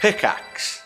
Pickaxe.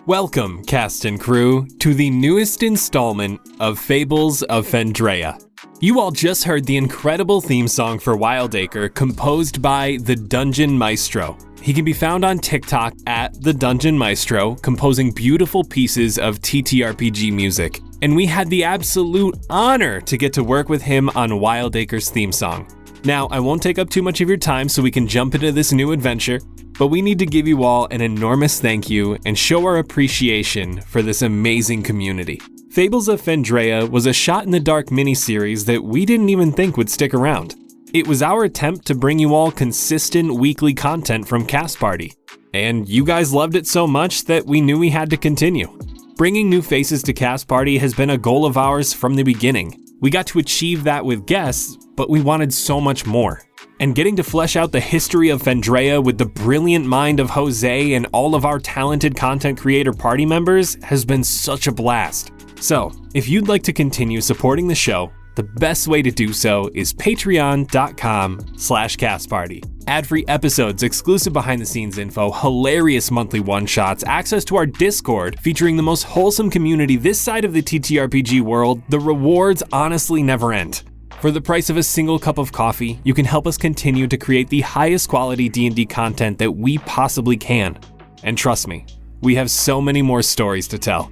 Welcome, cast and crew, to the newest installment of Fables of Fendraeya. You all just heard the incredible theme song for Wyldacre composed by the Dungeon Maestro. He can be found on TikTok at the Dungeon Maestro, composing beautiful pieces of TTRPG music. And we had the absolute honor to get to work with him on Wyldacre's theme song. Now, I won't take up too much of your time so we can jump into this new adventure, but we need to give you all an enormous thank you and show our appreciation for this amazing community. Fables of Fendraeya was a shot-in-the-dark miniseries that we didn't even think would stick around. It was our attempt to bring you all consistent weekly content from Cast Party, and you guys loved it so much that we knew we had to continue. Bringing new faces to Cast Party has been a goal of ours from the beginning. We got to achieve that with guests, but we wanted so much more. And getting to flesh out the history of Fendraeya with the brilliant mind of Jose and all of our talented content creator party members has been such a blast. So, if you'd like to continue supporting the show, the best way to do so is patreon.com/castparty. Ad-free episodes, exclusive behind-the-scenes info, hilarious monthly one-shots, access to our Discord featuring the most wholesome community this side of the TTRPG world. The rewards honestly never end. For the price of a single cup of coffee, you can help us continue to create the highest quality D&D content that we possibly can. And trust me, we have so many more stories to tell.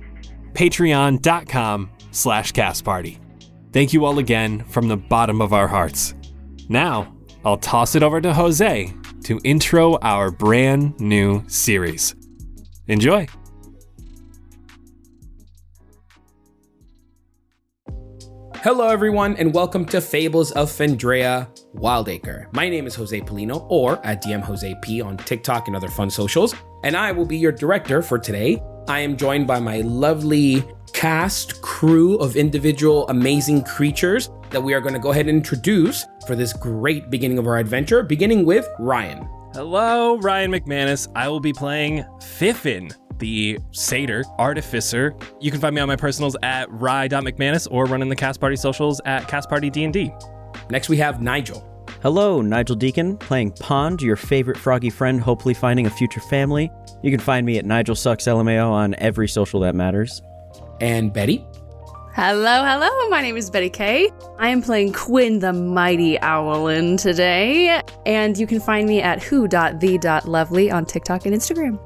Patreon.com/castparty. Thank you all again from the bottom of our hearts. Now, I'll toss it over to Jose to intro our brand new series. Enjoy. Hello everyone, and welcome to Fables of Fendraeya Wyldacre. My name is Jose Polino, or at DM Jose P on TikTok and other fun socials, and I will be your director for today. I am joined by my lovely cast crew of individual amazing creatures that we are going to go ahead and introduce for this great beginning of our adventure, beginning with Ryan. Hello, Ryan McManus. I will be playing Fiffin, the satyr artificer. You can find me on my personals at rye.mcmanus or running the Cast Party socials at castpartydnd. Next we have Nigel. Hello, Nigel Deacon, playing Pond, your favorite froggy friend, hopefully finding a future family. You can find me at Nigel Sucks LMAO on every social that matters. And Betty. Hello, my name is Betty Kay. I am playing Quinn the Mighty Owlin today, and you can find me at who.the.lovely on TikTok and Instagram.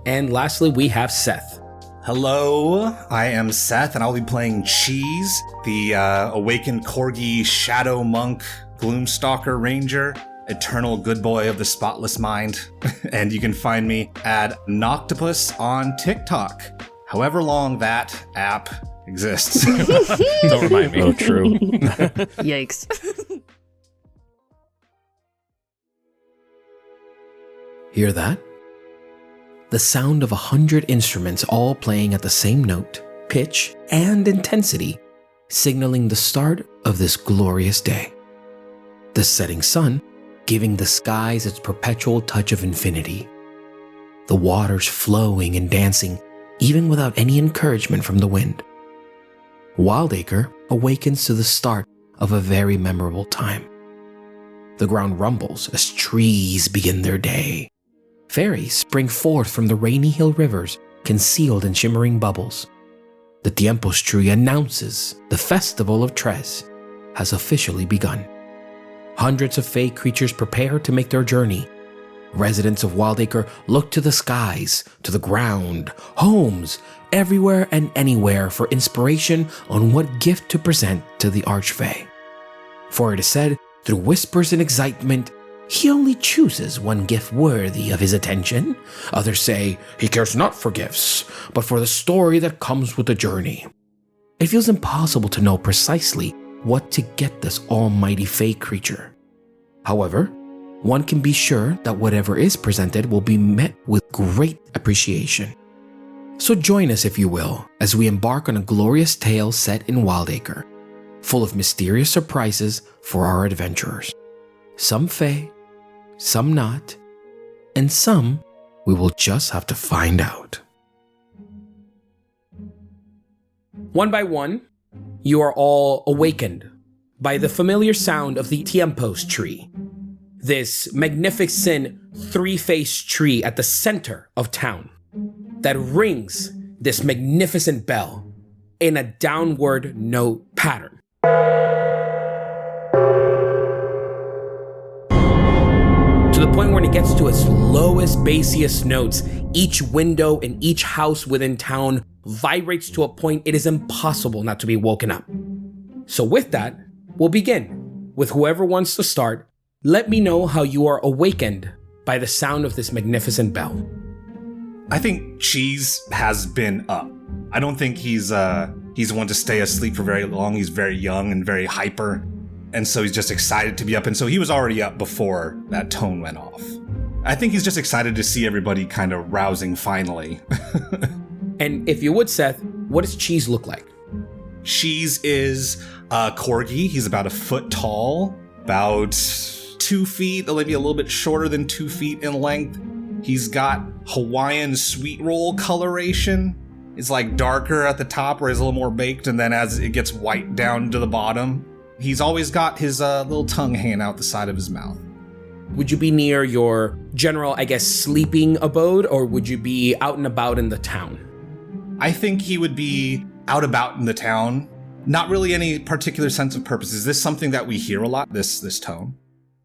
And lastly, we have Seth. Hello, I am Seth, and I'll be playing Cheese, the awakened corgi shadow monk, gloomstalker ranger, eternal good boy of the spotless mind. And you can find me at Noctopus on TikTok, however long that app exists. Don't remind me. Oh, true. Yikes. Hear that? The sound of 100 instruments all playing at the same note, pitch, and intensity, signaling the start of this glorious day. The setting sun giving the skies its perpetual touch of infinity. The waters flowing and dancing even without any encouragement from the wind. Wyldacre awakens to the start of a very memorable time. The ground rumbles as trees begin their day. Fairies spring forth from the rainy hill rivers, concealed in shimmering bubbles. The Tiempos tree announces the Festival of Tres has officially begun. Hundreds of fey creatures prepare to make their journey. Residents of Wyldacre look to the skies, to the ground, homes, everywhere and anywhere for inspiration on what gift to present to the Archfey. For it is said, through whispers and excitement, he only chooses one gift worthy of his attention. Others say he cares not for gifts, but for the story that comes with the journey. It feels impossible to know precisely what to get this almighty fey creature. However, one can be sure that whatever is presented will be met with great appreciation. So join us, if you will, as we embark on a glorious tale set in Wyldacre, full of mysterious surprises for our adventurers. Some fae, some not, and some we will just have to find out. One by one, you are all awakened by the familiar sound of the Tiempos tree, this magnificent three-faced tree at the center of town that rings this magnificent bell in a downward note pattern. To the point when it gets to its lowest, bassiest notes, each window in each house within town vibrates to a point it is impossible not to be woken up. So with that, we'll begin with whoever wants to start. Let me know how you are awakened by the sound of this magnificent bell. I think Cheese has been up. I don't think he's one to stay asleep for very long. He's very young and very hyper. And so he's just excited to be up. And so he was already up before that tone went off. I think he's just excited to see everybody kind of rousing finally. And if you would, Seth, what does Cheese look like? Cheese is a corgi. He's about 1 foot tall, about 2 feet, maybe a little bit shorter than 2 feet in length. He's got Hawaiian sweet roll coloration. It's like darker at the top where he's a little more baked, and then as it gets white down to the bottom, he's always got his little tongue hanging out the side of his mouth. Would you be near your general, sleeping abode, or would you be out and about in the town? I think he would be out about in the town. Not really any particular sense of purpose. Is this something that we hear a lot, this tone?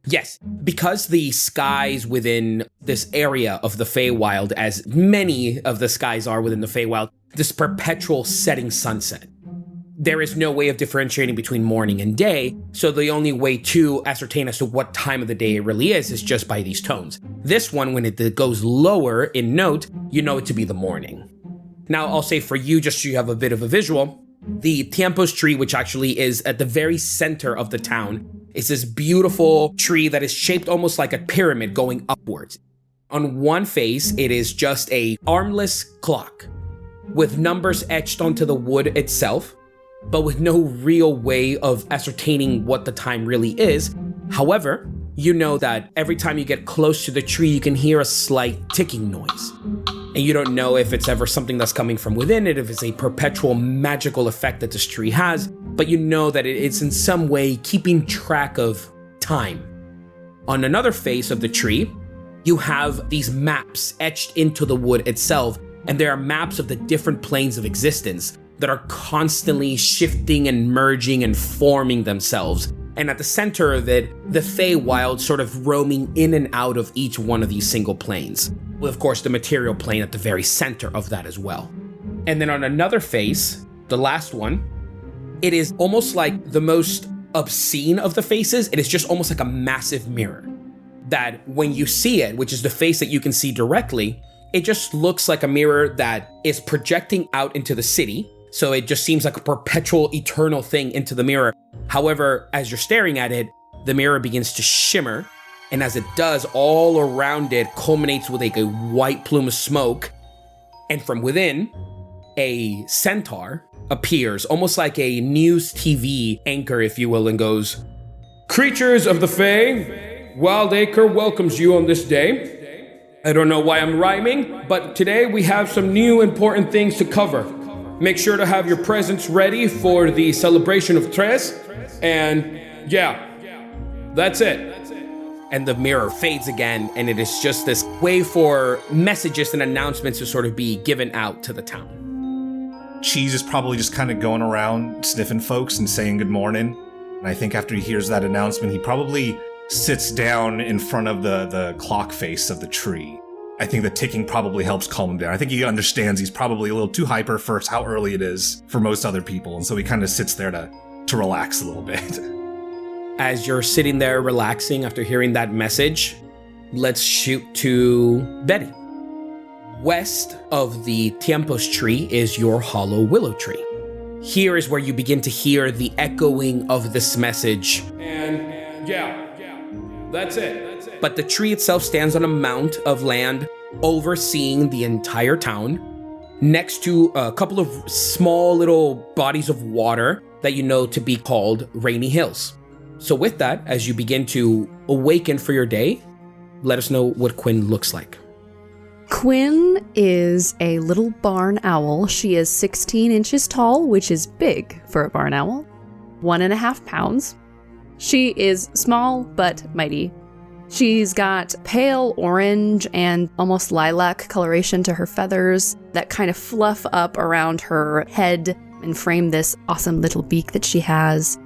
Yes, because the skies within this area of the Feywild, as many of the skies are within the Feywild, this perpetual setting sunset. There is no way of differentiating between morning and day, so the only way to ascertain as to what time of the day it really is just by these tones. This one, when it goes lower in note, you know it to be the morning. Now, I'll say for you, just so you have a bit of a visual, the Tiempos tree, which actually is at the very center of the town, is this beautiful tree that is shaped almost like a pyramid going upwards. On one face, it is just a armless clock with numbers etched onto the wood itself, but with no real way of ascertaining what the time really is. However, you know that every time you get close to the tree, you can hear a slight ticking noise. And you don't know if it's ever something that's coming from within it, if it's a perpetual magical effect that this tree has, but you know that it's in some way keeping track of time. On another face of the tree, you have these maps etched into the wood itself, and there are maps of the different planes of existence that are constantly shifting and merging and forming themselves. And at the center of it, the Feywild sort of roaming in and out of each one of these single planes, with of course the material plane at the very center of that as well. And then on another face, the last one, it is almost like the most obscene of the faces. It is just almost like a massive mirror that when you see it, which is the face that you can see directly, it just looks like a mirror that is projecting out into the city. So it just seems like a perpetual, eternal thing into the mirror. However, as you're staring at it, the mirror begins to shimmer. And as it does, all around it culminates with like a white plume of smoke. And from within, a centaur appears, almost like a news TV anchor, if you will, and goes, "Creatures of the Fae, Wyldacre welcomes you on this day. I don't know why I'm rhyming, but today we have some new important things to cover. Make sure to have your presents ready for the celebration of Tres. And yeah, that's it." And the mirror fades again, and it is just this way for messages and announcements to sort of be given out to the town. Cheese is probably just kind of going around sniffing folks and saying good morning. And I think after he hears that announcement, he probably sits down in front of the clock face of the tree. I think the ticking probably helps calm him down. I think he understands he's probably a little too hyper for how early it is for most other people. And so he kind of sits there to relax a little bit. As you're sitting there relaxing after hearing that message, let's shoot to Betty. West of the Tiempos tree is your hollow willow tree. Here is where you begin to hear the echoing of this message. And yeah, That's it. But the tree itself stands on a mount of land overseeing the entire town, next to a couple of small little bodies of water that you know to be called Rainy Hills. So with that, as you begin to awaken for your day, let us know what Quinn looks like. Quinn is a little barn owl. She is 16 inches tall, which is big for a barn owl. 1.5 pounds. She is small but mighty. She's got pale orange and almost lilac coloration to her feathers that kind of fluff up around her head and frame this awesome little beak that she has.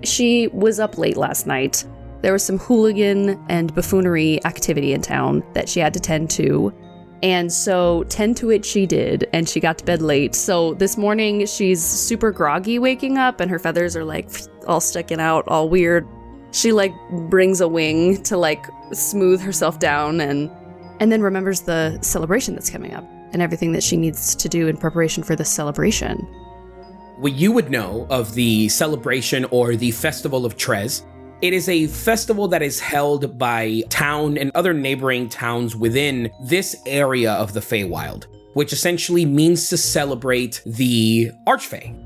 She was up late last night. There was some hooligan and buffoonery activity in town that she had to tend to. And so tend to it she did, and she got to bed late. So this morning she's super groggy waking up, and her feathers are like all sticking out, all weird. She like brings a wing to like smooth herself down and then remembers the celebration that's coming up and everything that she needs to do in preparation for the celebration. What you would know of the celebration or the Festival of Trez, it is a festival that is held by town and other neighboring towns within this area of the Feywild, which essentially means to celebrate the Archfey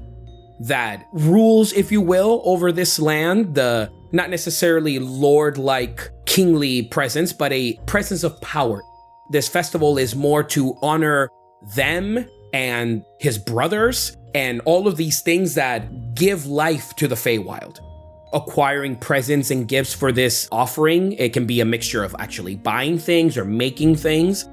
that rules, if you will, over this land, the not necessarily lord-like kingly presence, but a presence of power. This festival is more to honor them and his brothers and all of these things that give life to the Feywild. Acquiring presents and gifts for this offering, it can be a mixture of actually buying things or making things.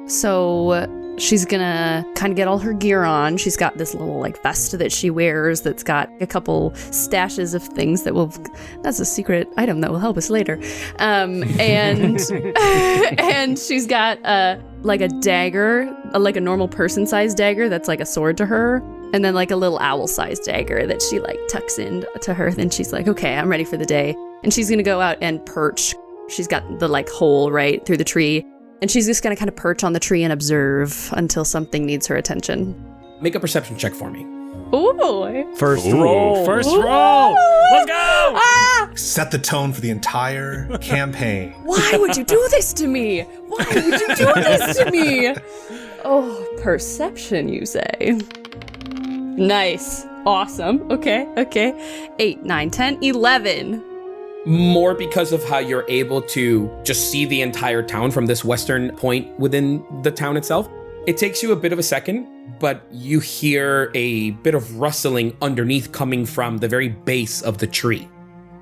So she's gonna kind of get all her gear on. She's got this little like vest that she wears that's got a couple stashes of things that that's a secret item that will help us later. And and she's got like a dagger, like a normal person-sized dagger that's like a sword to her. And then like a little owl-sized dagger that she like tucks into her. Then she's like, okay, I'm ready for the day. And she's gonna go out and perch. She's got the like hole right through the tree. And she's just gonna kind of perch on the tree and observe until something needs her attention. Make a perception check for me. Ooh. First roll. Let's go. Ah! Set the tone for the entire campaign. Why would you do this to me? Why would you do this to me? Oh, perception, you say? Nice. Awesome. Okay. 8, 9, 10, 11. More because of how you're able to just see the entire town from this western point within the town itself. It takes you a bit of a second, but you hear a bit of rustling underneath coming from the very base of the tree.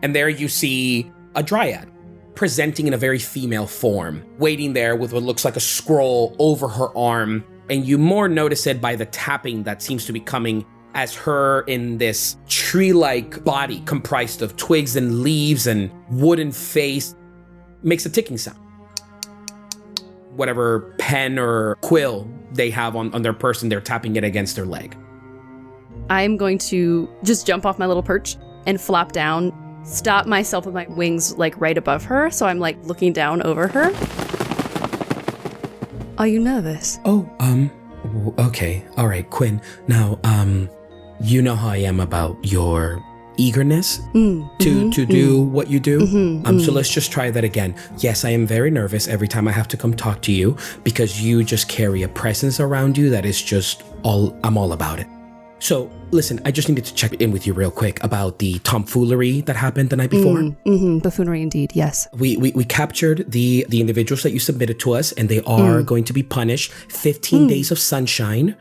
And there you see a dryad, presenting in a very female form, waiting there with what looks like a scroll over her arm. And you more notice it by the tapping that seems to be coming as her in this tree-like body comprised of twigs and leaves and wooden face makes a ticking sound. Whatever pen or quill they have on their person, they're tapping it against their leg. I'm going to just jump off my little perch and flop down, stop myself with my wings like right above her, so I'm like looking down over her. Are you nervous? Okay. All right, Quinn. Now, you know how I am about your eagerness to do what you do. So let's just try that again. Yes, I am very nervous every time I have to come talk to you because you just carry a presence around you that is just I'm all about it. So listen, I just needed to check in with you real quick about the tomfoolery that happened the night before. Buffoonery indeed, yes. We captured the individuals that you submitted to us, and they are going to be punished 15 days of sunshine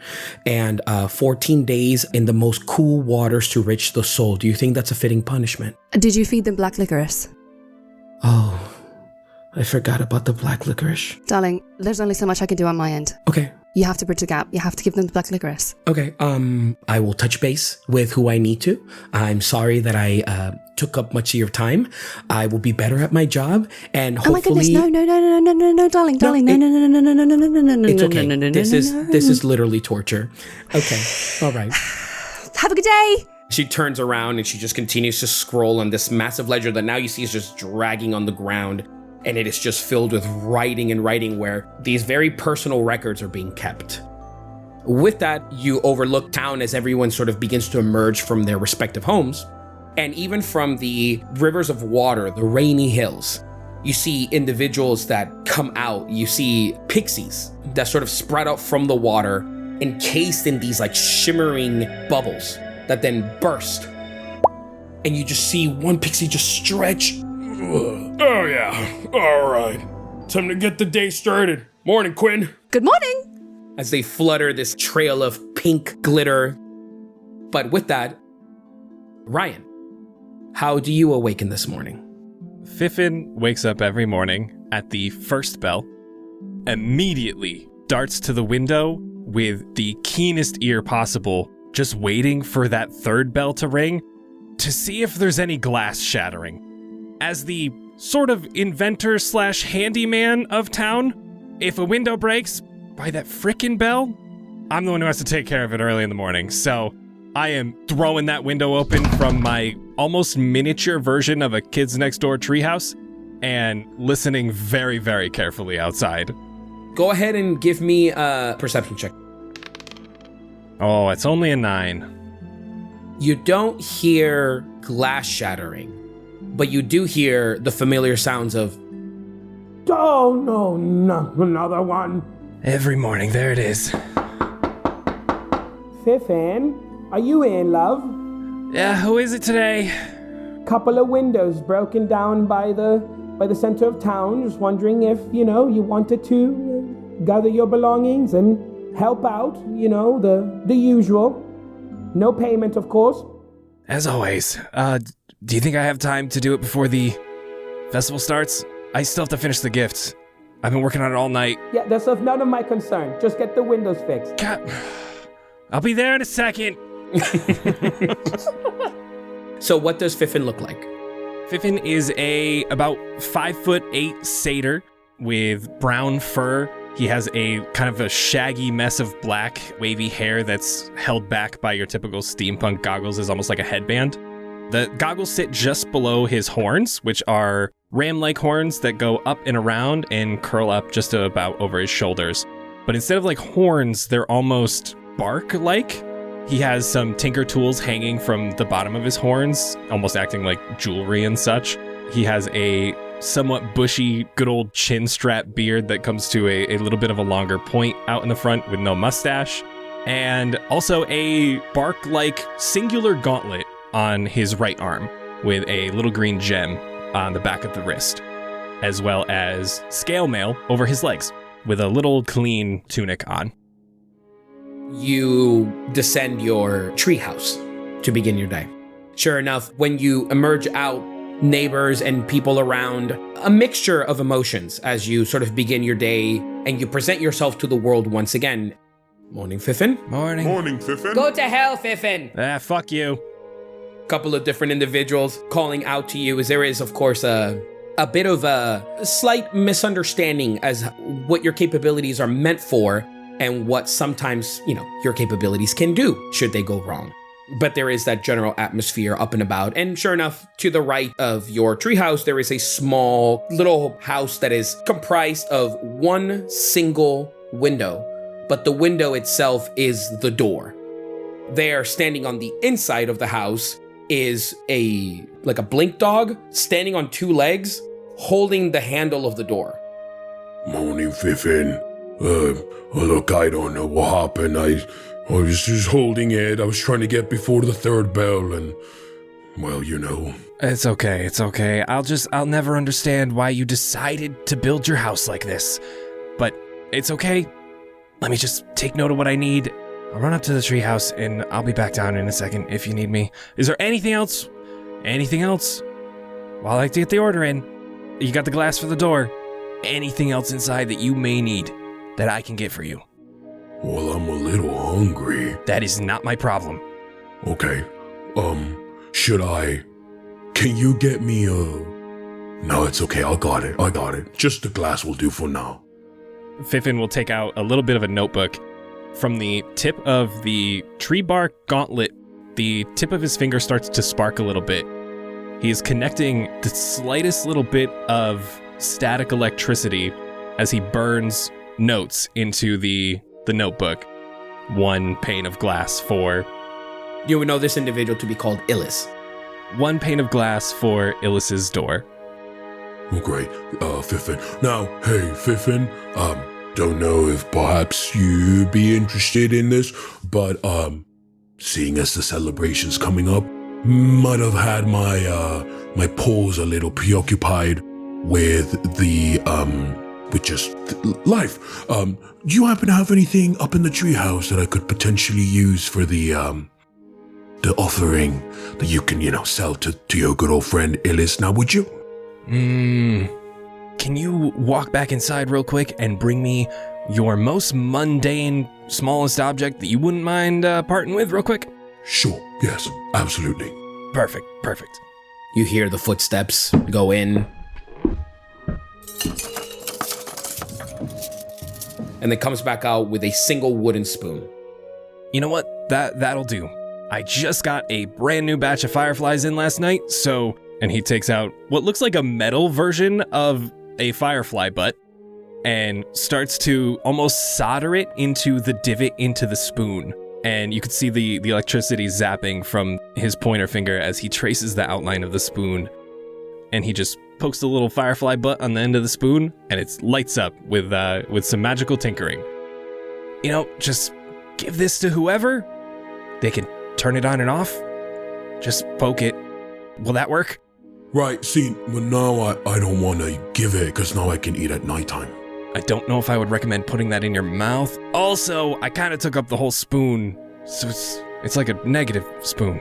and 14 days in the most cool waters to reach the soul. Do you think that's a fitting punishment? Did you feed them black licorice? Oh, I forgot about the black licorice. Darling, there's only so much I can do on my end. Okay. You have to bridge the gap. You have to give them the black licorice. Okay, I will touch base with who I need to. I'm sorry that I took up much of your time. I will be better at my job, and hopefully... Oh my goodness, no, darling, no. It's okay. This is literally torture. Okay, all right. Have a good day! She turns around and she just continues to scroll on this massive ledger that now you see is just dragging on the ground. And it is just filled with writing where these very personal records are being kept. With that, you overlook town as everyone sort of begins to emerge from their respective homes. And even from the rivers of water, the rainy hills, You see individuals that come out. You see pixies that sort of sprout out from the water, encased in these like shimmering bubbles that then burst. And you just see one pixie just stretch. Oh yeah, all right. Time to get the day started. Morning, Quinn. Good morning. As they flutter this trail of pink glitter. But with that, Ryan, how do you awaken this morning? Fiffin wakes up every morning at the first bell, immediately darts to the window with the keenest ear possible, just waiting for that third bell to ring to see if there's any glass shattering. As the sort of inventor / handyman of town, if a window breaks by that frickin' bell, I'm the one who has to take care of it early in the morning. So I am throwing that window open from my almost miniature version of a Kids Next Door treehouse and listening very, very carefully outside. Go ahead and give me a perception check. Oh, it's only a 9. You don't hear glass shattering, but you do hear the familiar sounds of, Oh no, another one. Every morning, there it is. Fiffin, are you in, love? Yeah, who is it today? Couple of windows broken down by the center of town. Just wondering if, you wanted to gather your belongings and help out, the usual. No payment, of course. As always. Do you think I have time to do it before the festival starts? I still have to finish the gifts. I've been working on it all night. Yeah, that's of none of my concern. Just get the windows fixed. God, I'll be there in a second. So what does Fiffin look like? Fiffin is a about 5'8" satyr with brown fur. He has a kind of a shaggy mess of black, wavy hair that's held back by your typical steampunk goggles as almost like a headband. The goggles sit just below his horns, which are ram-like horns that go up and around and curl up just about over his shoulders. But instead of like horns, they're almost bark-like. He has some tinker tools hanging from the bottom of his horns, almost acting like jewelry and such. He has a somewhat bushy, good old chin strap beard that comes to a little bit of a longer point out in the front with no mustache. And also a bark-like singular gauntlet on his right arm with a little green gem on the back of the wrist, as well as scale mail over his legs with a little clean tunic on. You descend your treehouse to begin your day. Sure enough, when you emerge out, neighbors and people around, a mixture of emotions as you sort of begin your day and you present yourself to the world once again. Morning, Fiffin. Morning. Morning, Fiffin. Go to hell, Fiffin. Fuck you. Couple of different individuals calling out to you as there is, of course, a bit of a slight misunderstanding as what your capabilities are meant for and what sometimes, your capabilities can do should they go wrong. But there is that general atmosphere up and about. And sure enough, to the right of your treehouse, there is a small little house that is comprised of one single window, but the window itself is the door. There, standing on the inside of the house, is a blink dog standing on two legs, holding the handle of the door. Morning, Fiffin. Look, I don't know what happened. I was just holding it. I was trying to get before the third bell and, well, It's okay. I'll never understand why you decided to build your house like this. But it's okay. Let me just take note of what I need. I'll run up to the treehouse and I'll be back down in a second if you need me. Is there anything else? Well, I like to get the order in. You got the glass for the door. Anything else inside that you may need that I can get for you? Well, I'm a little hungry. That is not my problem. Okay. Can you get me No, it's okay. I got it. Just the glass will do for now. Fiffin will take out a little bit of a notebook. From the tip of the tree bark gauntlet, the tip of his finger starts to spark a little bit. He is connecting the slightest little bit of static electricity as he burns notes into the notebook. One pane of glass for... You would know this individual to be called Illis. One pane of glass for Illis's door. Oh, great. Fiffin. Now, hey, Fiffin, don't know if perhaps you'd be interested in this, but, seeing as the celebration's coming up, might have had my paws a little preoccupied with with just life. Do you happen to have anything up in the treehouse that I could potentially use for the offering that you can, sell to your good old friend Illis? Now, would you? Can you walk back inside real quick and bring me your most mundane, smallest object that you wouldn't mind parting with real quick? Sure, yes, absolutely. Perfect. You hear the footsteps go in. And then comes back out with a single wooden spoon. You know what? That'll do. I just got a brand new batch of fireflies in last night, so... And he takes out what looks like a metal version of a firefly butt and starts to almost solder it into the divot into the spoon. And you can see the electricity zapping from his pointer finger as he traces the outline of the spoon. And he just pokes the little firefly butt on the end of the spoon, and it lights up with some magical tinkering. Just give this to whoever. They can turn it on and off. Just poke it. Will that work? Right, see, but now I don't want to give it, because now I can eat at nighttime. I don't know if I would recommend putting that in your mouth. Also, I kind of took up the whole spoon, so it's like a negative spoon.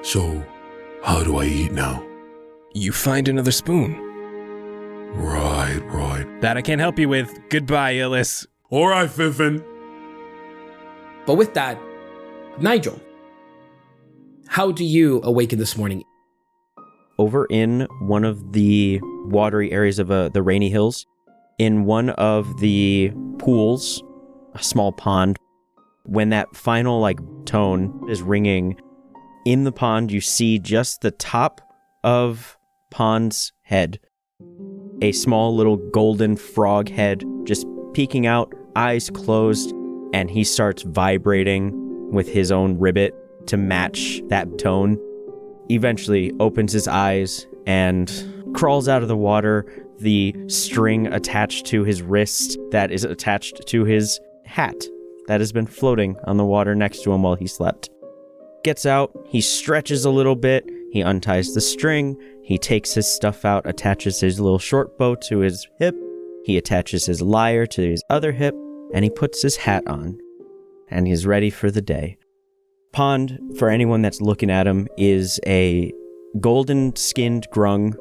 So, how do I eat now? You find another spoon. Right. That I can't help you with. Goodbye, Illis. All right, Fiffin. But with that, Nigel, how do you awaken this morning? Over in one of the watery areas of the Rainy Hills, in one of the pools, a small pond, when that final tone is ringing, in the pond you see just the top of Pond's head. A small little golden frog head just peeking out, eyes closed, and he starts vibrating with his own ribbit to match that tone. Eventually opens his eyes and crawls out of the water, the string attached to his wrist that is attached to his hat that has been floating on the water next to him while he slept. Gets out, he stretches a little bit, he unties the string, he takes his stuff out, attaches his little short bow to his hip, he attaches his lyre to his other hip, and he puts his hat on. And he's ready for the day. Pond, for anyone that's looking at him, is a golden-skinned grung.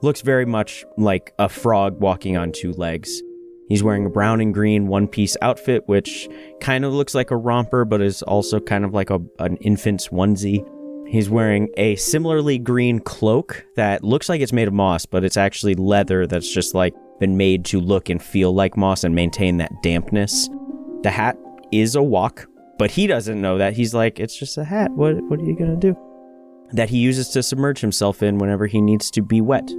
Looks very much like a frog walking on two legs. He's wearing a brown and green one-piece outfit, which kind of looks like a romper, but is also kind of like an infant's onesie. He's wearing a similarly green cloak that looks like it's made of moss, but it's actually leather that's just been made to look and feel like moss and maintain that dampness. The hat is a wok, but he doesn't know that. He's like, it's just a hat. What are you gonna do? That he uses to submerge himself in whenever he needs to be wet.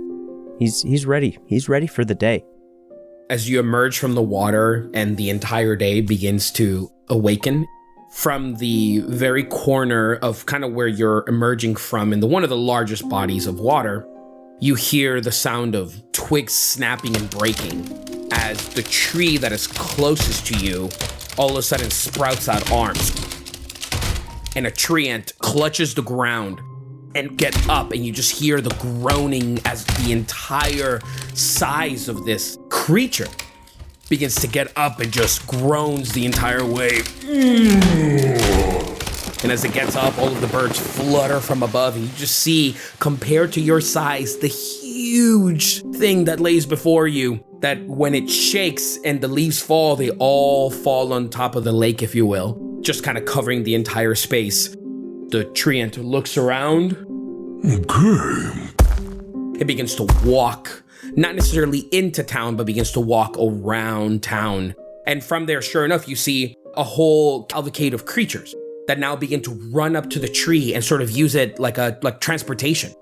He's ready. He's ready for the day. As you emerge from the water and the entire day begins to awaken, from the very corner of kind of where you're emerging from in one of the largest bodies of water, you hear the sound of twigs snapping and breaking as the tree that is closest to you all of a sudden sprouts out arms. And a tree ant clutches the ground and gets up, and you just hear the groaning as the entire size of this creature begins to get up and just groans the entire way. And as it gets up, all of the birds flutter from above, and you just see, compared to your size, the huge thing that lays before you, that when it shakes and the leaves fall, they all fall on top of the lake, if you will, just kind of covering the entire space. The tree ant looks around. Okay. It begins to walk, not necessarily into town, but begins to walk around town. And from there, sure enough, you see a whole cavalcade of creatures that now begin to run up to the tree and sort of use it like transportation.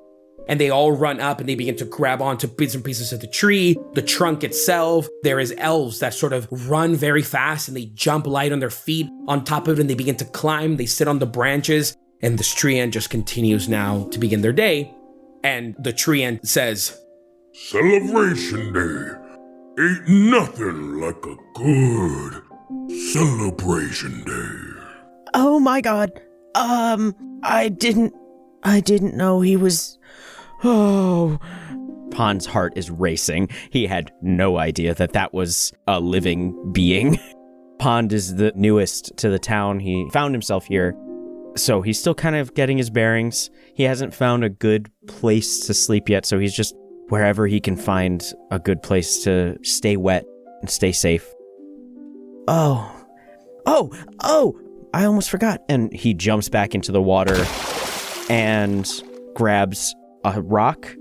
And they all run up and they begin to grab onto bits and pieces of the tree, the trunk itself. There is elves that sort of run very fast and they jump light on their feet on top of it, and they begin to climb. They sit on the branches, and this tree ant just continues now to begin their day. And the tree ant says, Celebration Day. Ain't nothing like a good celebration day. Oh my god. I didn't know he was... Oh... Pond's heart is racing. He had no idea that was a living being. Pond is the newest to the town. He found himself here, so he's still kind of getting his bearings. He hasn't found a good place to sleep yet, so he's just wherever he can find a good place to stay wet and stay safe. Oh, I almost forgot. And he jumps back into the water and grabs a rock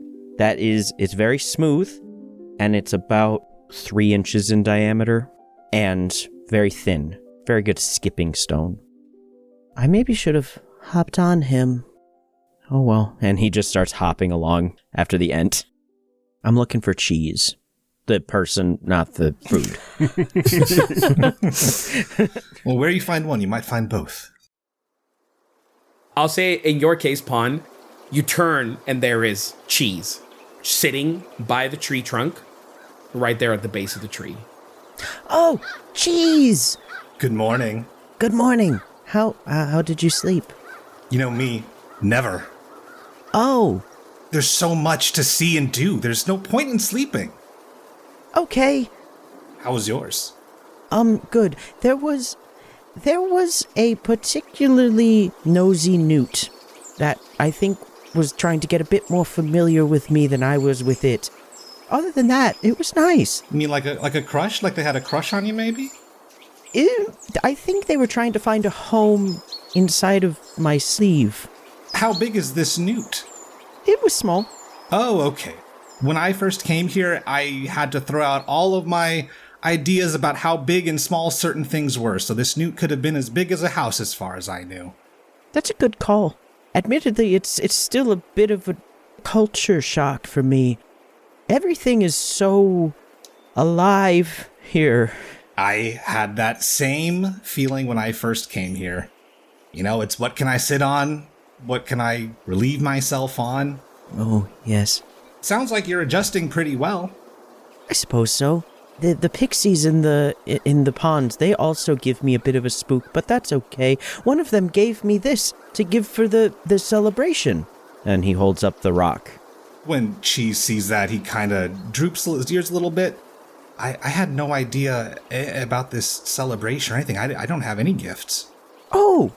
it's very smooth, and it's about 3 inches in diameter and very thin. Very good skipping stone. I maybe should have hopped on him. Oh well. And he just starts hopping along after the ent. I'm looking for cheese. The person, not the food. Well, where you find one, you might find both. I'll say in your case, Pond, you turn and there is cheese sitting by the tree trunk right there at the base of the tree. Oh, cheese! Good morning. Good morning. How did you sleep? You know me, never. Oh. There's so much to see and do. There's no point in sleeping. Okay. How was yours? Good. There was a particularly nosy newt that I think was trying to get a bit more familiar with me than I was with it. Other than that, it was nice. You mean like a crush? Like they had a crush on you, maybe? I think they were trying to find a home inside of my sleeve. How big is this newt? It was small. Oh, okay. When I first came here, I had to throw out all of my ideas about how big and small certain things were, so this newt could have been as big as a house as far as I knew. That's a good call. Admittedly, it's still a bit of a culture shock for me. Everything is so alive here. I had that same feeling when I first came here. You know, it's what can I sit on? What can I relieve myself on? Oh, yes. Sounds like you're adjusting pretty well. I suppose so. The pixies in the ponds, they also give me a bit of a spook, but that's okay. One of them gave me this to give for the celebration. And he holds up the rock. When Cheese sees that, he kind of droops his ears a little bit. I had no idea about this celebration or anything. I don't have any gifts. Oh!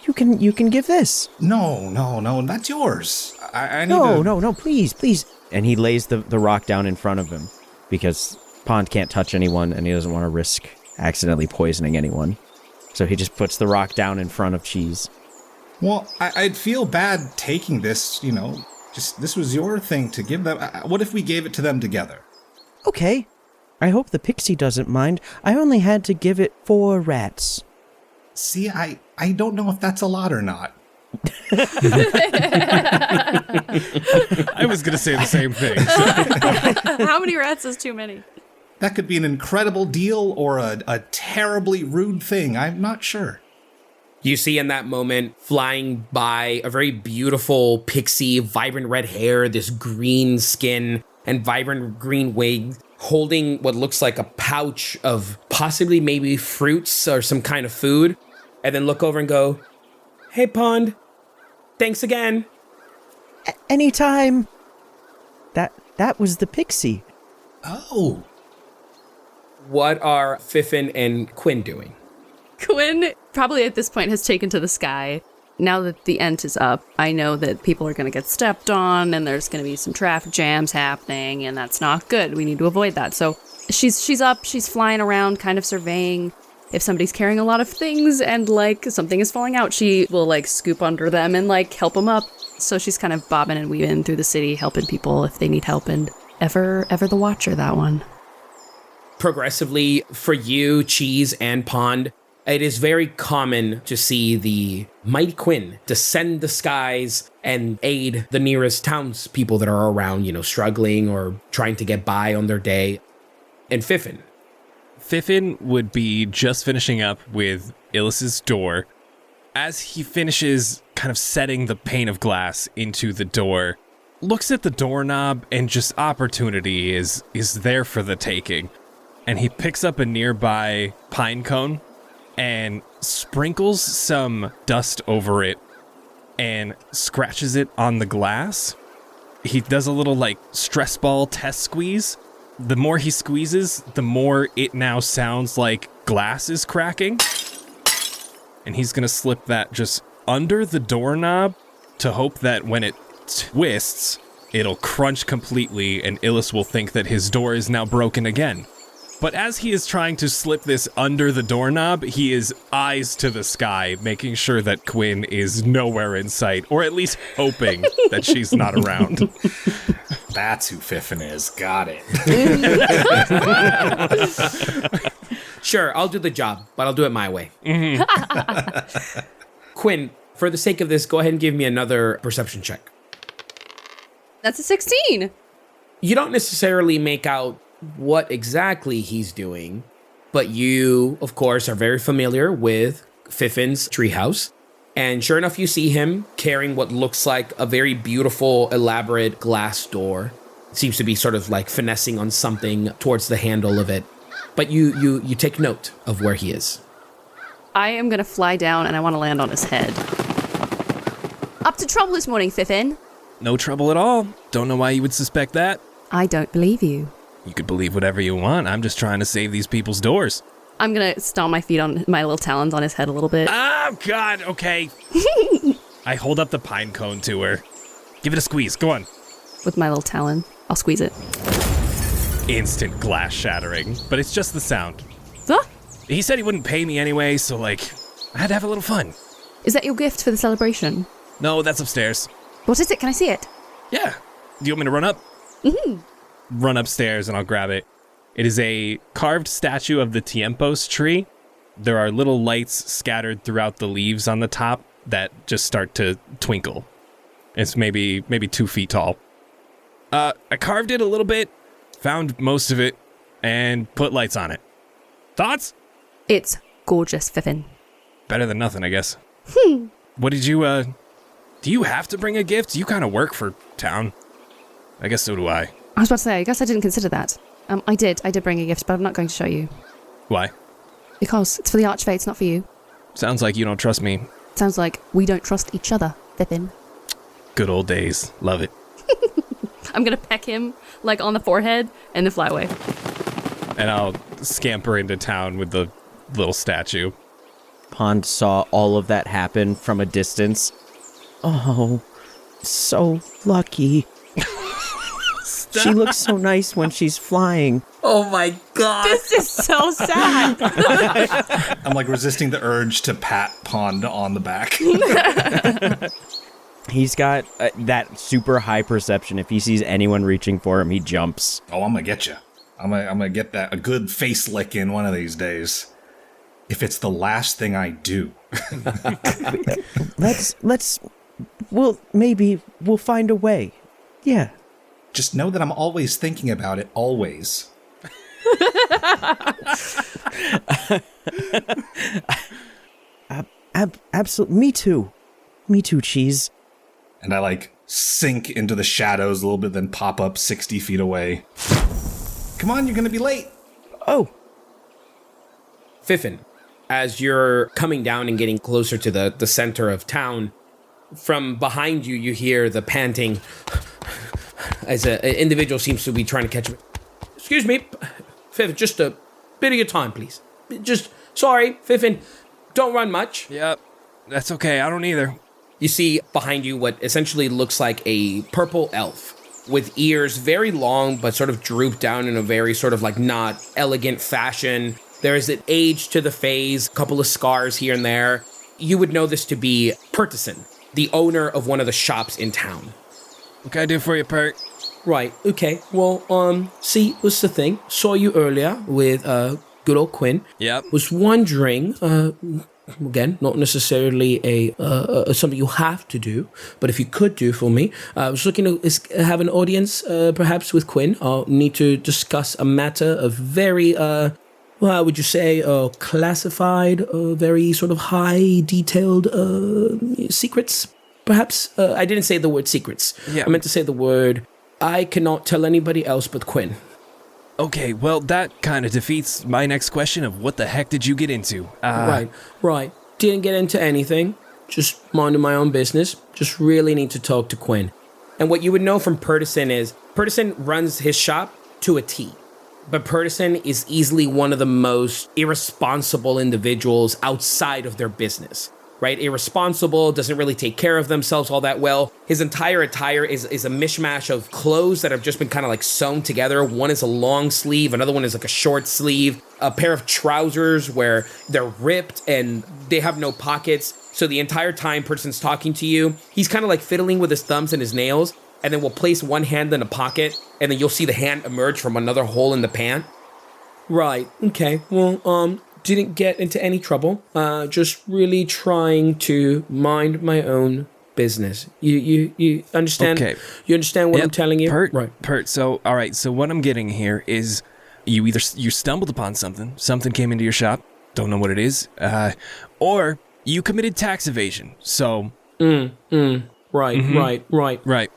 You can give this. No, that's yours. I need No, please. And he lays the rock down in front of him because Pond can't touch anyone and he doesn't want to risk accidentally poisoning anyone. So he just puts the rock down in front of Cheese. Well, I'd feel bad taking this, you know. Just this was your thing to give them. What if we gave it to them together? Okay. I hope the pixie doesn't mind. I only had to give it 4 rats. See, I don't know if that's a lot or not. I was going to say the same thing. So. How many rats is too many? That could be an incredible deal or a terribly rude thing. I'm not sure. You see in that moment flying by a very beautiful pixie, vibrant red hair, this green skin, and vibrant green wig, holding what looks like a pouch of possibly maybe fruits or some kind of food, and then look over and go, "Hey, Pond, thanks again." Anytime. That was the pixie. Oh. What are Fiffin and Quinn doing? Quinn probably at this point has taken to the sky. Now that the ent is up, I know that people are going to get stepped on and there's going to be some traffic jams happening, and that's not good. We need to avoid that. So she's up, she's flying around, kind of surveying. If somebody's carrying a lot of things and, like, something is falling out, she will, like, scoop under them and, like, help them up. So she's kind of bobbing and weaving through the city, helping people if they need help, and ever the watcher, that one. Progressively, for you, Cheese, and Pond, it is very common to see the mighty Quinn descend the skies and aid the nearest townspeople that are around, you know, struggling or trying to get by on their day. And Fiffin. Fiffin would be just finishing up with Illis's door. As he finishes kind of setting the pane of glass into the door, looks at the doorknob and just opportunity is there for the taking. And he picks up a nearby pine cone and sprinkles some dust over it and scratches it on the glass. He does a little like stress ball test squeeze. The more he squeezes, the more it now sounds like glass is cracking. And he's gonna slip that just under the doorknob to hope that when it twists, it'll crunch completely and Illis will think that his door is now broken again. But as he is trying to slip this under the doorknob, he is eyes to the sky, making sure that Quinn is nowhere in sight, or at least hoping that she's not around. That's who Fiffin is. Got it. Sure, I'll do the job, but I'll do it my way. Mm-hmm. Quinn, for the sake of this, go ahead and give me another perception check. That's a 16. You don't necessarily make out what exactly he's doing, but you, of course, are very familiar with Fiffin's treehouse. And sure enough, you see him carrying what looks like a very beautiful, elaborate glass door. It seems to be sort of like finessing on something towards the handle of it. But you take note of where he is. I am going to fly down and I want to land on his head. Up to trouble this morning, Fiffin. No trouble at all. Don't know why you would suspect that. I don't believe you. You could believe whatever you want. I'm just trying to save these people's doors. I'm going to stomp my feet on my little talons on his head a little bit. Oh, God, okay. I hold up the pine cone to her. Give it a squeeze, go on. With my little talon. I'll squeeze it. Instant glass shattering, but it's just the sound. Huh? He said he wouldn't pay me anyway, so, I had to have a little fun. Is that your gift for the celebration? No, that's upstairs. What is it? Can I see it? Yeah. Do you want me to run up? Mm-hmm. Run upstairs and I'll grab it. It is a carved statue of the Tiempos tree. There are little lights scattered throughout the leaves on the top that just start to twinkle. It's maybe 2 feet tall. I carved it a little bit, found most of it, and put lights on it. Thoughts? It's gorgeous, Fiffin. Better than nothing, I guess. What did you, do you have to bring a gift? You kind of work for town. I guess so do I. I was about to say, I guess I didn't consider that. I did bring a gift, but I'm not going to show you. Why? Because it's for the Archfates, not for you. Sounds like you don't trust me. Sounds like we don't trust each other, Fiffin. Good old days. Love it. I'm going to peck him, on the forehead, and then fly away. And I'll scamper into town with the little statue. Pond saw all of that happen from a distance. Oh, so lucky. She looks so nice when she's flying. Oh my God. This is so sad. I'm resisting the urge to pat Pond on the back. He's got that super high perception. If he sees anyone reaching for him, he jumps. Oh, I'm gonna get you. I'm gonna get a good face lick in one of these days. If it's the last thing I do. Maybe we'll find a way. Yeah. Just know that I'm always thinking about it, always. Absolutely. Me too. Me too, Cheese. And I sink into the shadows a little bit, then pop up 60 feet away. Come on, you're gonna be late. Oh. Fiffin, as you're coming down and getting closer to the center of town, from behind you, you hear the panting as an individual seems to be trying to catch him. Excuse me, Fiffin, just a bit of your time, please. Sorry, Fiffin, don't run much. Yep, that's okay, I don't either. You see behind you what essentially looks like a purple elf with ears very long but sort of drooped down in a very sort of not elegant fashion. There is an age to the phase, a couple of scars here and there. You would know this to be Pertison, the owner of one of the shops in town. What can I do for you, Pert? Right, okay. Well, see, what's the thing? Saw you earlier with, good old Quinn. Yep. Was wondering, again, not necessarily something you have to do, but if you could do for me, I was looking to have an audience, perhaps with Quinn. I'll need to discuss a matter of very, how would you say, classified, very sort of high detailed secrets. perhaps, I didn't say the word secrets. Yeah. I meant to say the word, I cannot tell anybody else but Quinn. Okay, well, that kind of defeats my next question of what the heck did you get into? Right. Didn't get into anything. Just minding my own business. Just really need to talk to Quinn. And what you would know from Purtison is, Purtison runs his shop to a T. But Purtison is easily one of the most irresponsible individuals outside of their business. Right? Irresponsible, doesn't really take care of themselves all that well. His entire attire is a mishmash of clothes that have just been kind of like sewn together. One is a long sleeve, another one is like a short sleeve, a pair of trousers where they're ripped and they have no pockets. So the entire time Purtison's talking to you, he's kind of like fiddling with his thumbs and his nails, and then we'll place one hand in a pocket, and then you'll see the hand emerge from another hole in the pant. Right, okay, well, didn't get into any trouble. Just really trying to mind my own business. You understand? Okay. You understand what I'm telling you? Pert. So, all right. So what I'm getting here is you stumbled upon something came into your shop, don't know what it is, or you committed tax evasion. So. Right.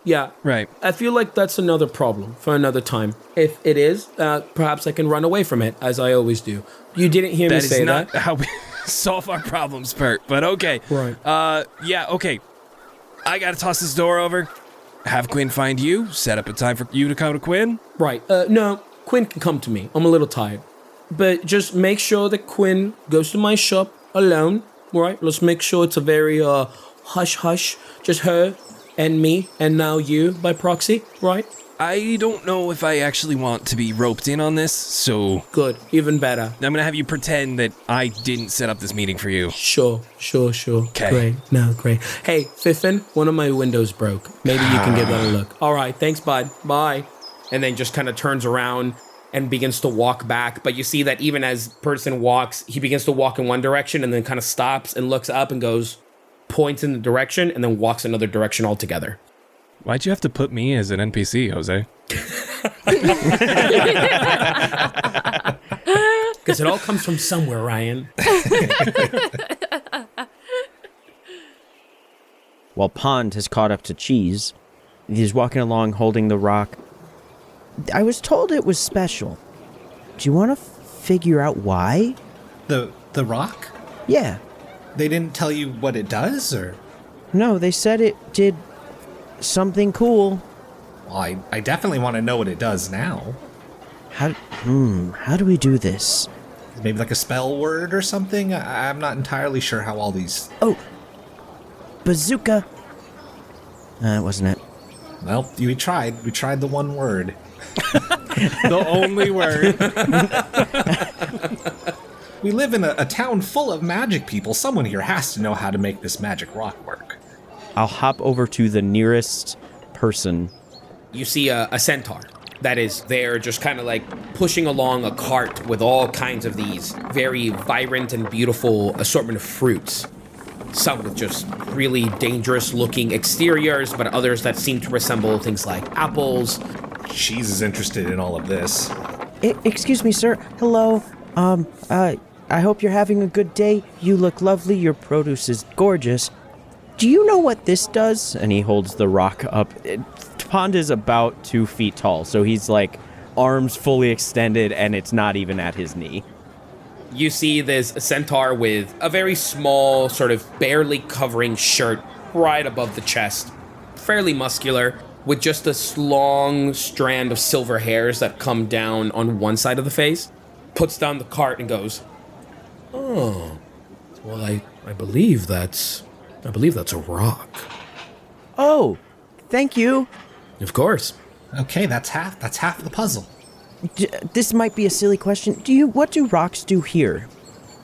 Yeah. Right. I feel like that's another problem for another time. If it is, perhaps I can run away from it, as I always do. You didn't hear me say that. That is not how we solve our problems, Pert, but okay. Right. Yeah, okay. I gotta toss this door over, have Quinn find you, set up a time for you to come to Quinn. Right. No, Quinn can come to me. I'm a little tired. But just make sure that Quinn goes to my shop alone, right? Let's make sure it's a very, hush-hush, just her and me, and now you by proxy, right? I don't know if I actually want to be roped in on this, so... Good, even better. I'm gonna have you pretend that I didn't set up this meeting for you. Sure. Okay. Great. Hey, Fiffin, one of my windows broke. Maybe you can give that a look. All right, thanks, bud. Bye. And then just kind of turns around and begins to walk back. But you see that even as person walks, he begins to walk in one direction and then kind of stops and looks up and goes, points in the direction, and then walks another direction altogether. Why'd you have to put me as an NPC, Jose? Because it all comes from somewhere, Ryan. While Pond has caught up to Cheese, he's walking along holding the rock. I was told it was special. Do you want to figure out why? The rock? Yeah. They didn't tell you what it does, or? No, they said it did something cool. Well, I definitely want to know what it does now. How do we do this? Maybe like a spell word or something? I'm not entirely sure how all these... Oh! Bazooka! That wasn't it. Well, we tried. We tried the one word. The only word. We live in a town full of magic people. Someone here has to know how to make this magic rock work. I'll hop over to the nearest person. You see a centaur that is there just kind of like pushing along a cart with all kinds of these very vibrant and beautiful assortment of fruits. Some with just really dangerous looking exteriors, but others that seem to resemble things like apples. Cheese is interested in all of this. Excuse me, sir. Hello. I hope you're having a good day. You look lovely. Your produce is gorgeous. Do you know what this does? And he holds the rock up. Pond is about 2 feet tall, so he's like arms fully extended, and it's not even at his knee. You see this centaur with a very small, sort of barely covering shirt right above the chest. Fairly muscular, with just this long strand of silver hairs that come down on one side of the face. Puts down the cart and goes, "Oh, well, I believe that's a rock." Oh, thank you. Of course. Okay, that's half the puzzle. This might be a silly question. What do rocks do here?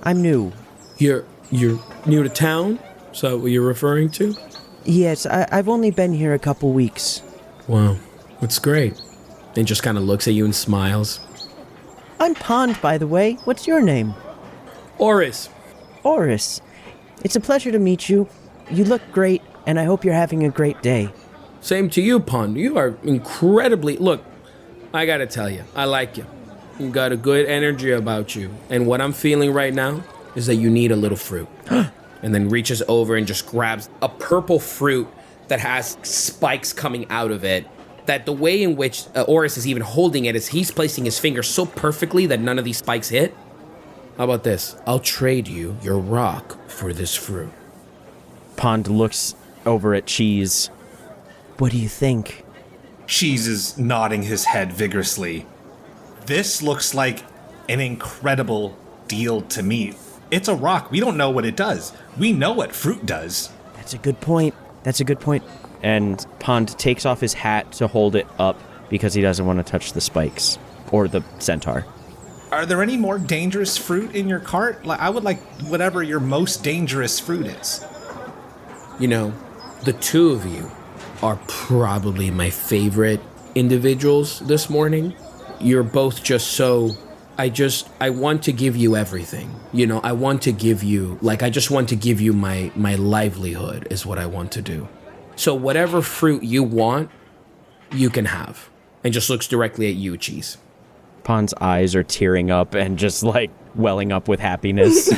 I'm new. You're new to town? Is that what you're referring to? Yes, I've only been here a couple weeks. Wow, that's great. And just kind of looks at you and smiles. I'm Pond, by the way. What's your name? Oris. Oris. It's a pleasure to meet you. You look great, and I hope you're having a great day. Same to you, Pond. You are incredibly... Look, I gotta tell you, I like you. You got a good energy about you. And what I'm feeling right now is that you need a little fruit. and then reaches over and just grabs a purple fruit that has spikes coming out of it. That the way in which Oris is even holding it is he's placing his finger so perfectly that none of these spikes hit. How about this? I'll trade you your rock for this fruit. Pond looks over at Cheese. What do you think? Cheese is nodding his head vigorously. This looks like an incredible deal to me. It's a rock. We don't know what it does. We know what fruit does. That's a good point. And Pond takes off his hat to hold it up because he doesn't want to touch the spikes or the centaur. Are there any more dangerous fruit in your cart? I would like whatever your most dangerous fruit is. You know, the two of you are probably my favorite individuals this morning. You're both just so... I want to give you everything. You know, I want to give you... I just want to give you my livelihood is what I want to do. So whatever fruit you want, you can have. And just looks directly at you, Cheese. Pond's eyes are tearing up and just welling up with happiness.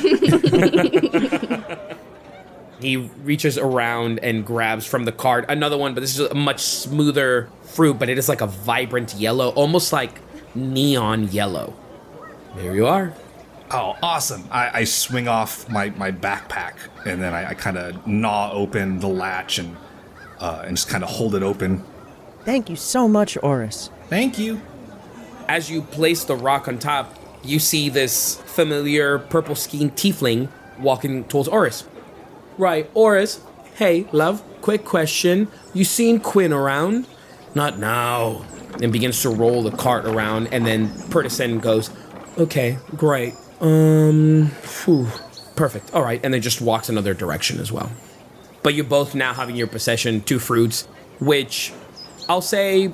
He reaches around and grabs from the cart another one, but this is a much smoother fruit, but it is like a vibrant yellow, almost like neon yellow. There you are. Oh, awesome. I swing off my backpack, and then I kind of gnaw open the latch and just kind of hold it open. Thank you so much, Oris. Thank you. As you place the rock on top, you see this familiar purple-skinned tiefling walking towards Oris. Right, Oris. Hey, love, quick question. You seen Quinn around? Not now. And begins to roll the cart around, and then Purtison goes, okay, great. Perfect. All right, and then just walks another direction as well. But you both now have in your possession 2 fruits, which I'll say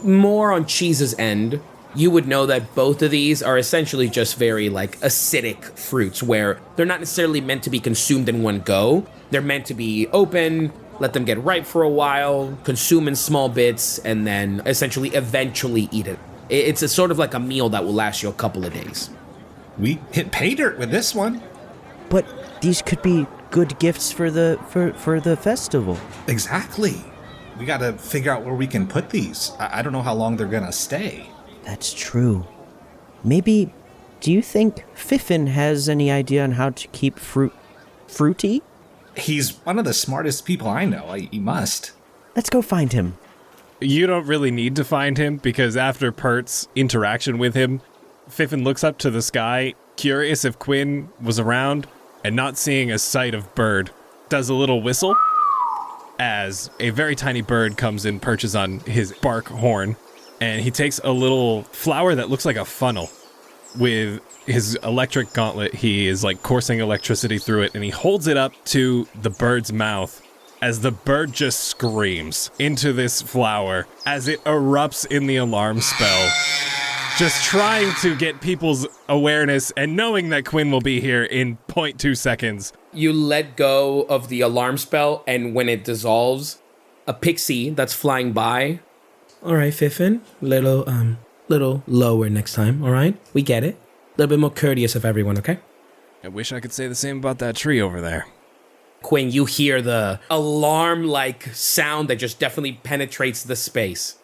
more on Cheese's end. You would know that both of these are essentially just very acidic fruits where they're not necessarily meant to be consumed in one go. They're meant to be open, let them get ripe for a while, consume in small bits, and then essentially eventually eat it. It's a sort of like a meal that will last you a couple of days. We hit pay dirt with this one. But these could be good gifts for the festival. Exactly. We got to figure out where we can put these. I don't know how long they're going to stay. That's true. Maybe, do you think Fiffin has any idea on how to keep fruity? He's one of the smartest people I know. He must. Let's go find him. You don't really need to find him because after Pert's interaction with him, Fiffin looks up to the sky, curious if Quinn was around, and not seeing a sight of bird, does a little whistle as a very tiny bird comes and perches on his bark horn. And he takes a little flower that looks like a funnel. With his electric gauntlet, he is coursing electricity through it, and he holds it up to the bird's mouth as the bird just screams into this flower as it erupts in the alarm spell. Just trying to get people's awareness and knowing that Quinn will be here in 0.2 seconds. You let go of the alarm spell, and when it dissolves, a pixie that's flying by... All right, Fiffin, little lower next time, all right? We get it. A little bit more courteous of everyone, okay? I wish I could say the same about that tree over there. Quinn, you hear the alarm-like sound that just definitely penetrates the space.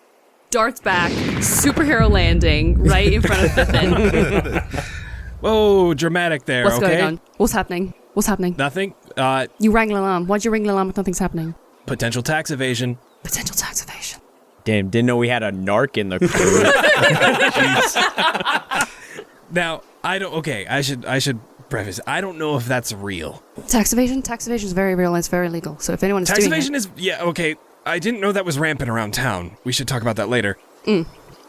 Darts back, superhero landing right in front of Fiffin. Whoa, dramatic there, What's okay? going on? What's happening? Nothing. You rang an alarm. Why'd you ring an alarm if nothing's happening? Potential tax evasion. Potential tax evasion. Damn, didn't know we had a narc in the crew. Now, I should preface, I don't know if that's real. Tax evasion is very real and it's very legal. So if anyone is Tax doing evasion is, yeah, okay. I didn't know that was rampant around town. We should talk about that later.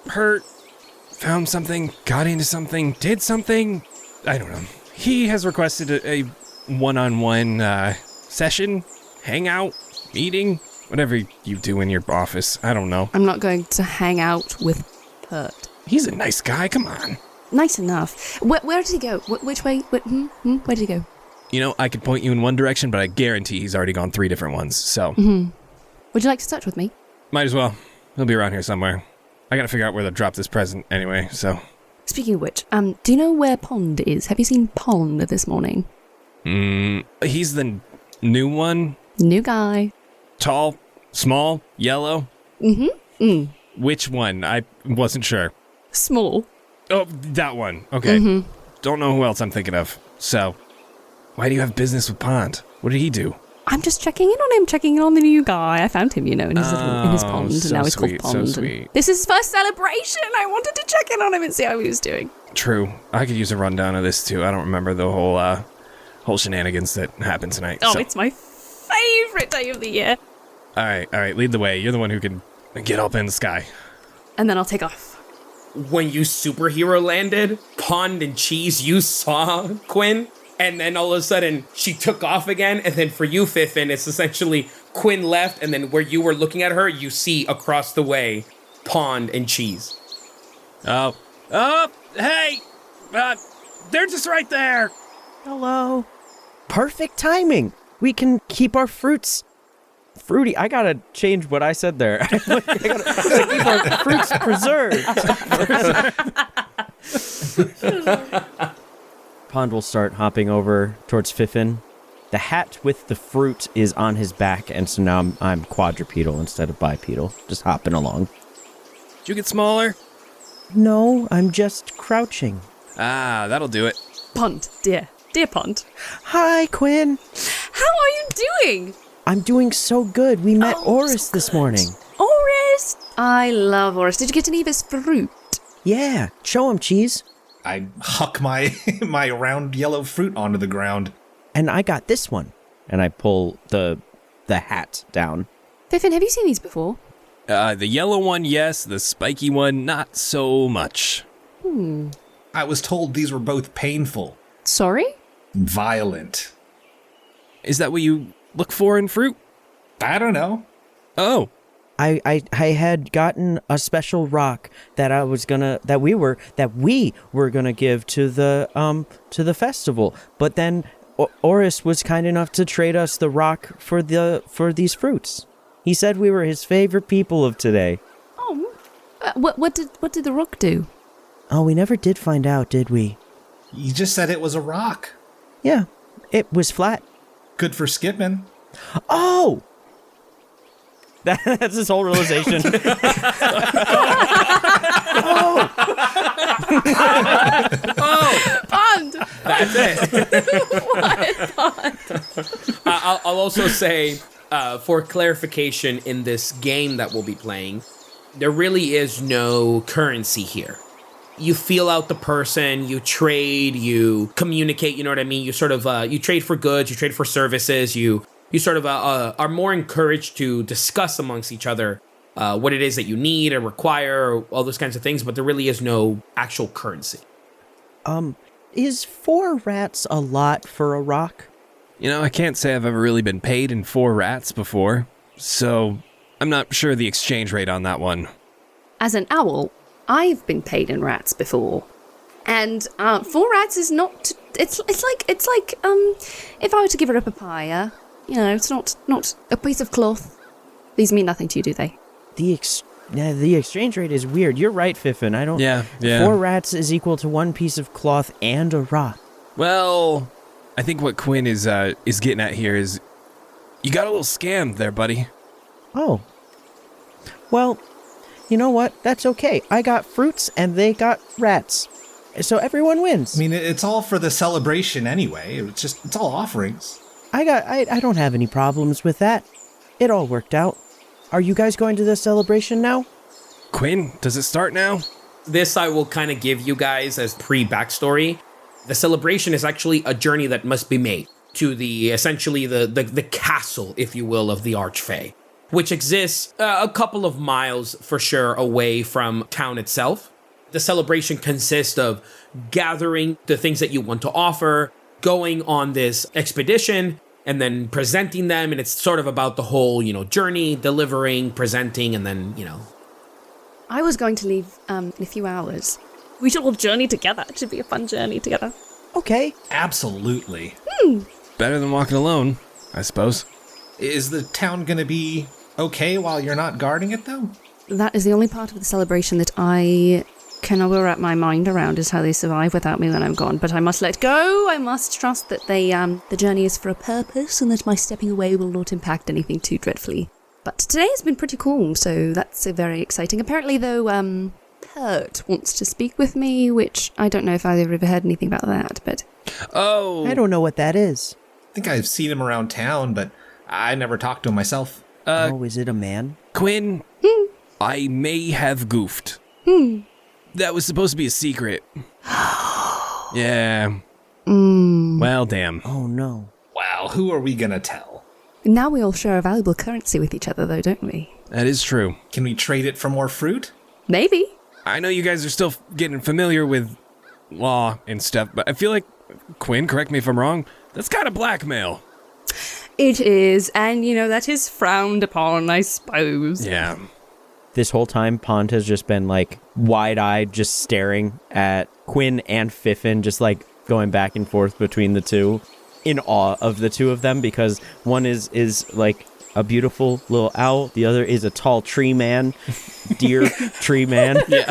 Hurt, found something, got into something, did something. I don't know. He has requested a one-on-one session, hangout, meeting, whatever you do in your office. I don't know. I'm not going to hang out with Hurt. He's a nice guy. Come on. Nice enough. Where did he go? Which way? Where did he go? You know, I could point you in one direction, but I guarantee he's already gone 3 different ones, so. Would you like to touch with me? Might as well. He'll be around here somewhere. I gotta figure out where to drop this present anyway, so. Speaking of which, do you know where Pond is? Have you seen Pond this morning? He's the new one? New guy. Tall, small, yellow? Which one? I wasn't sure. Small. Oh, that one. Okay. Don't know who else I'm thinking of. So, why do you have business with Pond? What did he do? I'm just checking in on him, checking in on the new guy. I found him, in his in his pond, and so now he's sweet, called Pond. so sweet. This is his first celebration. I wanted to check in on him and see how he was doing. True. I could use a rundown of this too. I don't remember the whole shenanigans that happened tonight. Oh, so. it's my favorite day of the year. All right. Lead the way. You're the one who can get up in the sky. And then I'll take off. When you superhero landed, Pond and Cheese, you saw Quinn, and then all of a sudden she took off again, and then for you, Fiffin, it's essentially Quinn left, and then where you were looking at her, you see across the way Pond and Cheese. Oh, hey! They're just right there! Hello. Perfect timing. We can keep our fruits fruity. I gotta change what I said there. I gotta keep our fruits preserved. Pond will start hopping over towards Fiffin. The hat with the fruit is on his back, and so now I'm quadrupedal instead of bipedal, just hopping along. Did you get smaller? No, I'm just crouching. Ah, that'll do it. Pond, dear Pond. Hi, Quinn. How are you doing? I'm doing so good. We met Oris this morning. Oris! I love Oris. Did you get any of his fruit? Yeah, show him, Cheese. I huck my my round yellow fruit onto the ground. And I got this one. And I pull the hat down. Fiffin, have you seen these before? The yellow one, yes. The spiky one, not so much. I was told these were both painful. Sorry? Violent. Is that what you look for in fruit? I don't know. Oh. I had gotten a special rock that we were gonna give to the festival, but then Oris was kind enough to trade us the rock for these fruits. He said we were his favorite people of today. Oh, what did the rock do? Oh, we never did find out, did we? You just said it was a rock. Yeah, it was flat. Good for skipping. Oh! That's his whole realization. Pond! That's it. What, Pond? I'll also say, for clarification, in this game that we'll be playing, there really is no currency here. You feel out the person, you trade, you communicate, you know what I mean? You sort of, you trade for goods, you trade for services, you sort of are more encouraged to discuss amongst each other what it is that you need or require, or all those kinds of things, but there really is no actual currency. Is 4 rats a lot for a rock? You know, I can't say I've ever really been paid in 4 rats before, so I'm not sure the exchange rate on that one. As an owl, I've been paid in rats before. And 4 rats is not... It's like if I were to give her a papaya, it's not a piece of cloth. These mean nothing to you, do they? The exchange rate is weird. You're right, Fiffin. I don't... Yeah. 4 rats is equal to 1 piece of cloth and a rock. Well, I think what Quinn is getting at here is you got a little scammed there, buddy. Oh. Well, you know what? That's okay. I got fruits and they got rats. So everyone wins. I mean, it's all for the celebration anyway. It's all offerings. I don't have any problems with that. It all worked out. Are you guys going to the celebration now? Quinn, does it start now? This I will kind of give you guys as pre-backstory. The celebration is actually a journey that must be made to essentially the castle, if you will, of the Archfey, which exists a couple of miles for sure away from town itself. The celebration consists of gathering the things that you want to offer, going on this expedition, and then presenting them. And it's sort of about the whole, journey, delivering, presenting, and then, I was going to leave in a few hours. We should all journey together. It should be a fun journey together. Okay. Absolutely. Better than walking alone, I suppose. Is the town going to be okay while you're not guarding it, though? That is the only part of the celebration that I cannot wrap my mind around is how they survive without me when I'm gone. But I must let go. I must trust that the journey is for a purpose and that my stepping away will not impact anything too dreadfully. But today has been pretty cool, so that's very exciting. Apparently, though, Pert wants to speak with me, which I don't know if I've ever heard anything about that, but... Oh! I don't know what that is. I think I've seen him around town, but I never talked to him myself. Is it a man? Quinn, I may have goofed. That was supposed to be a secret. Yeah. Well, damn. Oh, no. Wow, who are we gonna tell? Now we all share a valuable currency with each other, though, don't we? That is true. Can we trade it for more fruit? Maybe. I know you guys are still getting familiar with law and stuff, but I feel like, Quinn, correct me if I'm wrong, that's kind of blackmail. It is, and, that is frowned upon, I suppose. Yeah. This whole time, Pond has just been, wide-eyed, just staring at Quinn and Fiffin, just, going back and forth between the two, in awe of the two of them, because one is a beautiful little owl, the other is a tall tree man, deer tree man. Yeah.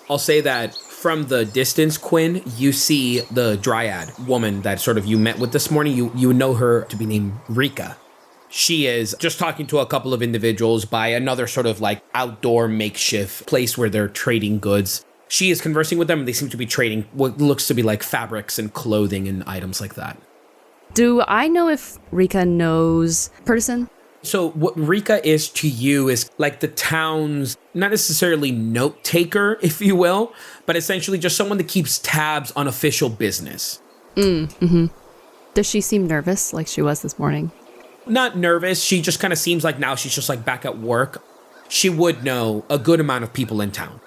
I'll say that from the distance, Quinn, you see the dryad woman that sort of you met with this morning. You know her to be named Rika. She is just talking to a couple of individuals by another sort of outdoor makeshift place where they're trading goods. She is conversing with them, and they seem to be trading what looks to be fabrics and clothing and items like that. Do I know if Rika knows person? So what Rika is to you is the town's, not necessarily note taker, if you will, but essentially just someone that keeps tabs on official business. Mm-hmm. Does she seem nervous like she was this morning? Not nervous. She just kind of seems like now she's just back at work. She would know a good amount of people in town.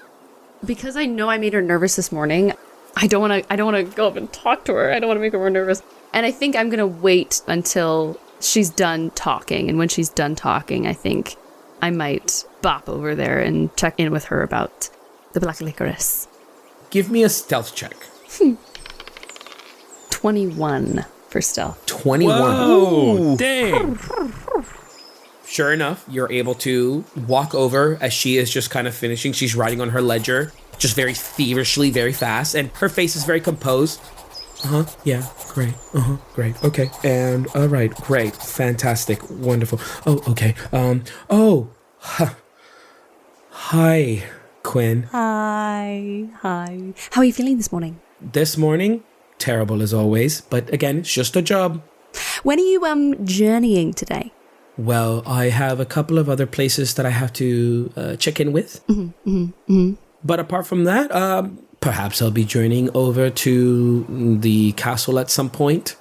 Because I know I made her nervous this morning, I don't want to go up and talk to her. I don't want to make her more nervous. And I think I'm going to wait until she's done talking. And when she's done talking, I think I might bop over there and check in with her about the black licorice. Give me a stealth check. 21 for stealth. 21. Whoa, dang. Sure enough, you're able to walk over as she is just kind of finishing. She's writing on her ledger, just very feverishly, very fast. And her face is very composed. Yeah, great. Great. Okay. And all right, great. Fantastic. Wonderful. Oh, okay. Hi, Quinn. Hi. How are you feeling this morning? This morning, terrible as always, but again, it's just a job. When are you journeying today? Well, I have a couple of other places that I have to check in with. But apart from that, perhaps I'll be journeying over to the castle at some point,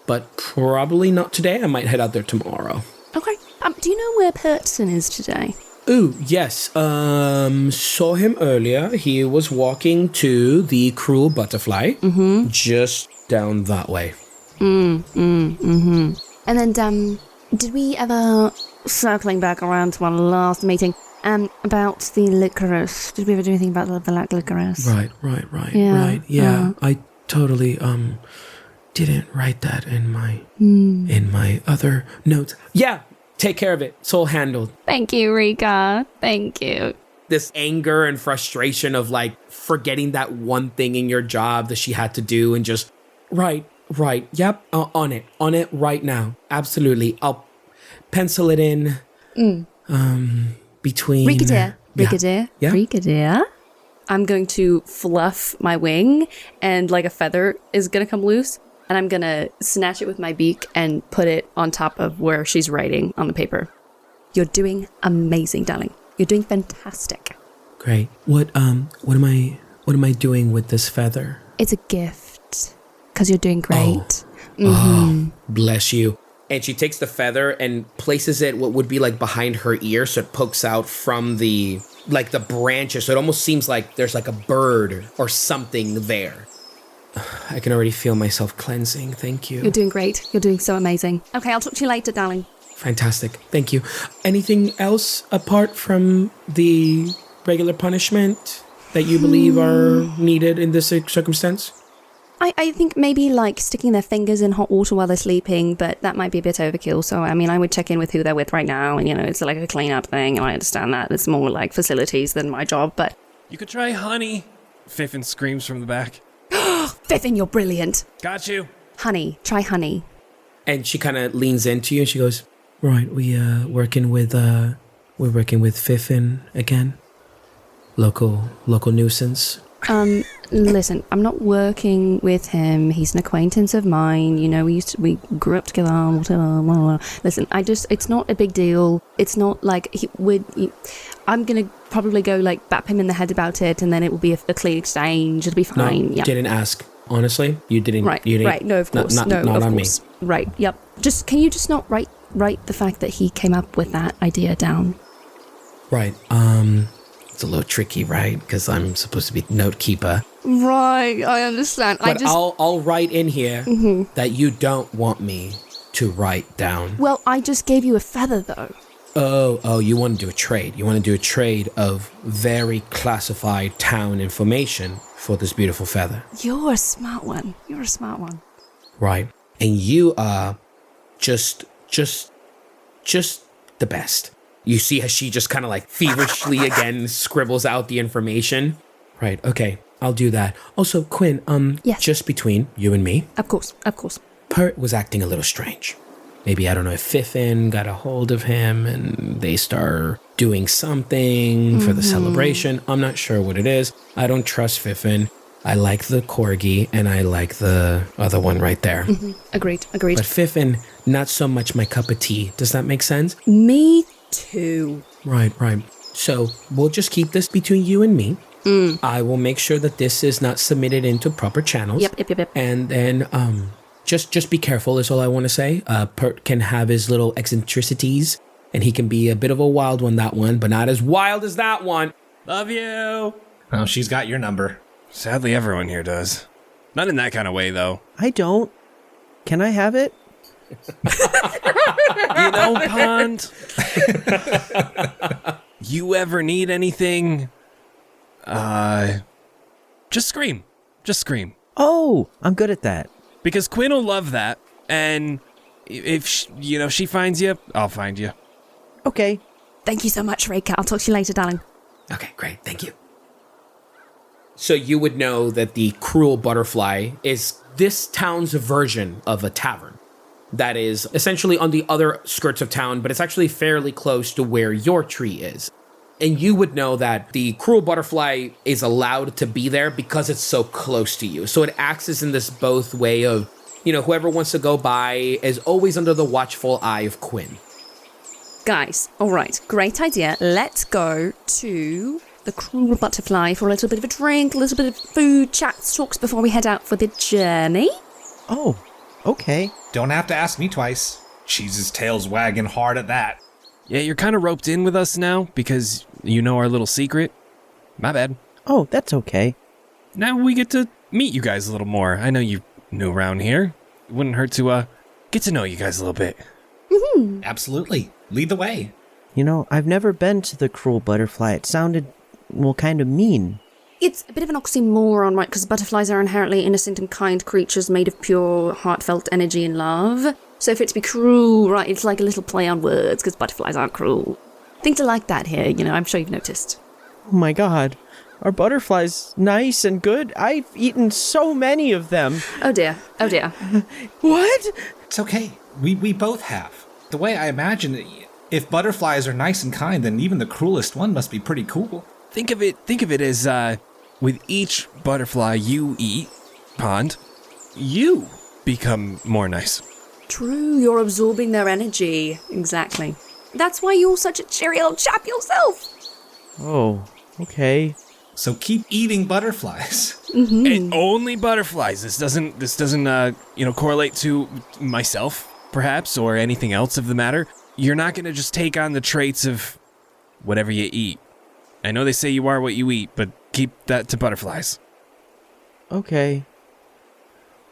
but probably not today. I might head out there tomorrow. Okay. Do you know where Pertson is today? Ooh, yes. Saw him earlier. He was walking to the Cruel Butterfly, just down that way. And then, did we ever, circling back around to our last meeting, about the licorice? Did we ever do anything about the black licorice? Right. Yeah, I totally didn't write that in my other notes. Yeah, take care of it. It's all handled. Thank you, Rika. Thank you. This anger and frustration of forgetting that one thing in your job that she had to do and just right. Yep, on it right now. Absolutely. I'll pencil it in. Between Rika dear. Yeah. Rika dear. I'm going to fluff my wing, and a feather is going to come loose, and I'm going to snatch it with my beak and put it on top of where she's writing on the paper. You're doing amazing, darling. You're doing fantastic. Great. What am I doing with this feather? It's a gift, because you're doing great. Oh, bless you. And she takes the feather and places it what would be behind her ear, so it pokes out from the branches. So it almost seems like there's a bird or something there. I can already feel myself cleansing. Thank you. You're doing great. You're doing so amazing. Okay, I'll talk to you later, darling. Fantastic. Thank you. Anything else apart from the regular punishment that you believe are needed in this circumstance? I think maybe like sticking their fingers in hot water while they're sleeping, but that might be a bit overkill. So, I mean, I would check in with who they're with right now. And, it's like a cleanup thing. And I understand that. It's more like facilities than my job, but... You could try honey. Fiffin screams from the back. Fiffin, you're brilliant. Got you. Honey. Try honey. And she kind of leans into you and she goes, right, we're working with Fiffin again. Local nuisance. Listen, I'm not working with him. He's an acquaintance of mine. We grew up together. Whatever. Listen, it's not a big deal. It's not like I'm gonna probably go like bap him in the head about it, and then it will be a clean exchange. It'll be fine. No, didn't ask. Honestly, you didn't. Right. You didn't, right. No, of course. Not of on course. me. Right. Yep. Can you just not write the fact that he came up with that idea down? Right. It's a little tricky, right? Because I'm supposed to be note keeper. Right, I understand. But I'll write in here that you don't want me to write down. Well, I just gave you a feather, though. Oh, you want to do a trade. You want to do a trade of very classified town information for this beautiful feather. You're a smart one. Right. And you are just the best. You see how she just kind of like feverishly again scribbles out the information. Right, okay, I'll do that. Also, Quinn, yes. Just between you and me. Of course. Pert was acting a little strange. Maybe, I don't know if Fiffin got a hold of him and they start doing something for the celebration. I'm not sure what it is. I don't trust Fiffin. I like the corgi and I like the other one right there. Mm-hmm. Agreed. But Fiffin, not so much my cup of tea. Does that make sense? Me too. Right. So we'll just keep this between you and me. I will make sure that this is not submitted into proper channels. Yep. And then just be careful is all I want to say. Pert can have his little eccentricities and he can be a bit of a wild one, that one, but not as wild as that one. Love you. Oh, she's got your number. Sadly, everyone here does. Not in that kind of way, though. I don't. Can I have it? Pond. You ever need anything? Just scream. Oh, I'm good at that. Because Quinn will love that, and if she finds you, I'll find you. Okay. Thank you so much, Reika. I'll talk to you later, darling. Okay, great. Thank you. So you would know that the Cruel Butterfly is this town's version of a tavern that is essentially on the other skirts of town, but it's actually fairly close to where your tree is. And you would know that the Cruel Butterfly is allowed to be there because it's so close to you. So it acts as in this both way of, whoever wants to go by is always under the watchful eye of Quinn. Guys, all right, great idea. Let's go to the Cruel Butterfly for a little bit of a drink, a little bit of food, chats, talks before we head out for the journey. Oh, okay. Don't have to ask me twice. Cheese's tail's wagging hard at that. Yeah, you're kind of roped in with us now because you know our little secret. My bad. Oh, that's okay. Now we get to meet you guys a little more. I know you new around here. It wouldn't hurt to get to know you guys a little bit. Mm-hmm. Absolutely. Lead the way. I've never been to the Cruel Butterfly. It sounded, kind of mean. It's a bit of an oxymoron, right? Because butterflies are inherently innocent and kind creatures made of pure, heartfelt energy and love. So for it to be cruel, right, it's like a little play on words, because butterflies aren't cruel. Things are like that here, I'm sure you've noticed. Oh my god. Are butterflies nice and good? I've eaten so many of them. Oh dear. What? It's okay. We both have. The way I imagine it, if butterflies are nice and kind, then even the cruelest one must be pretty cool. Think of it as with each butterfly you eat, Pond, you become more nice. True, you're absorbing their energy. Exactly. That's why you're such a cheery old chap yourself. Oh, okay. So keep eating butterflies. Mm-hmm. And only butterflies. This doesn't correlate to myself, perhaps, or anything else of the matter. You're not going to just take on the traits of whatever you eat. I know they say you are what you eat, but keep that to butterflies. Okay.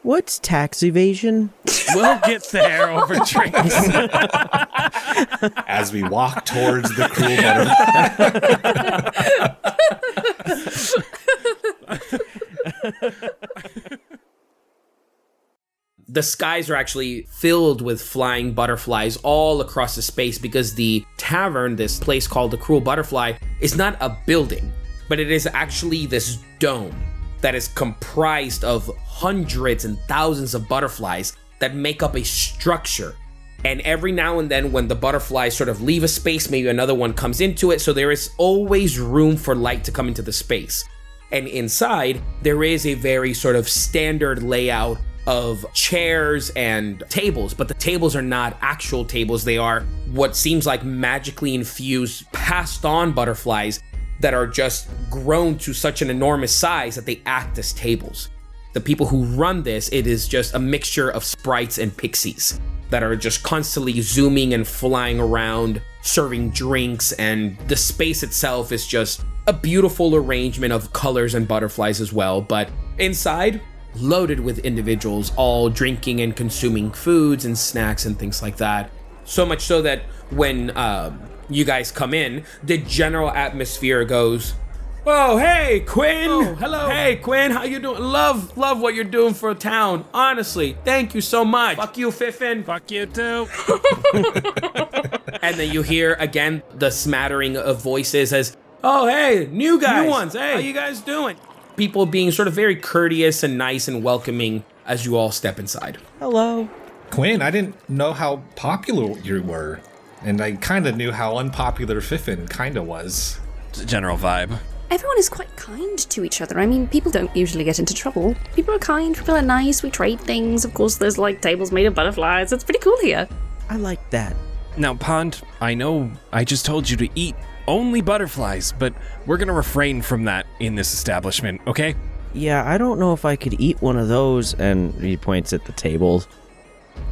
What's tax evasion? We'll get there over drinks. As we walk towards the Cruel Butterfly. The skies are actually filled with flying butterflies all across the space because the tavern, this place called the Cruel Butterfly, is not a building, but it is actually this dome that is comprised of hundreds and thousands of butterflies that make up a structure. And every now and then when the butterflies sort of leave a space, maybe another one comes into it, so there is always room for light to come into the space. And inside, there is a very sort of standard layout of chairs and tables, but the tables are not actual tables. They are what seems like magically infused, passed on butterflies that are just grown to such an enormous size that they act as tables. The people who run this, it is just a mixture of sprites and pixies that are just constantly zooming and flying around, serving drinks, and the space itself is just a beautiful arrangement of colors and butterflies as well. But inside, loaded with individuals all drinking and consuming foods and snacks and things like that. So much so that when you guys come in, the general atmosphere goes, "Oh, hey, Quinn. Oh, hello. Hey, Quinn, how you doing? Love what you're doing for a town. Honestly, thank you so much. Fuck you, Fiffin. Fuck you too. And then you hear again the smattering of voices as, "Oh, hey, new guys. New ones, hey. How you guys doing?" People being sort of very courteous and nice and welcoming as you all step inside. Hello. Quinn, I didn't know how popular you were. And I kind of knew how unpopular Fiffin kind of was. It's a general vibe. Everyone is quite kind to each other. I mean, people don't usually get into trouble. People are kind, people are nice, we trade things. Of course, there's like tables made of butterflies. It's pretty cool here. I like that. Now, Pond, I know I just told you to eat only butterflies, but we're gonna refrain from that in this establishment, okay? Yeah, I don't know if I could eat one of those, and he points at the tables.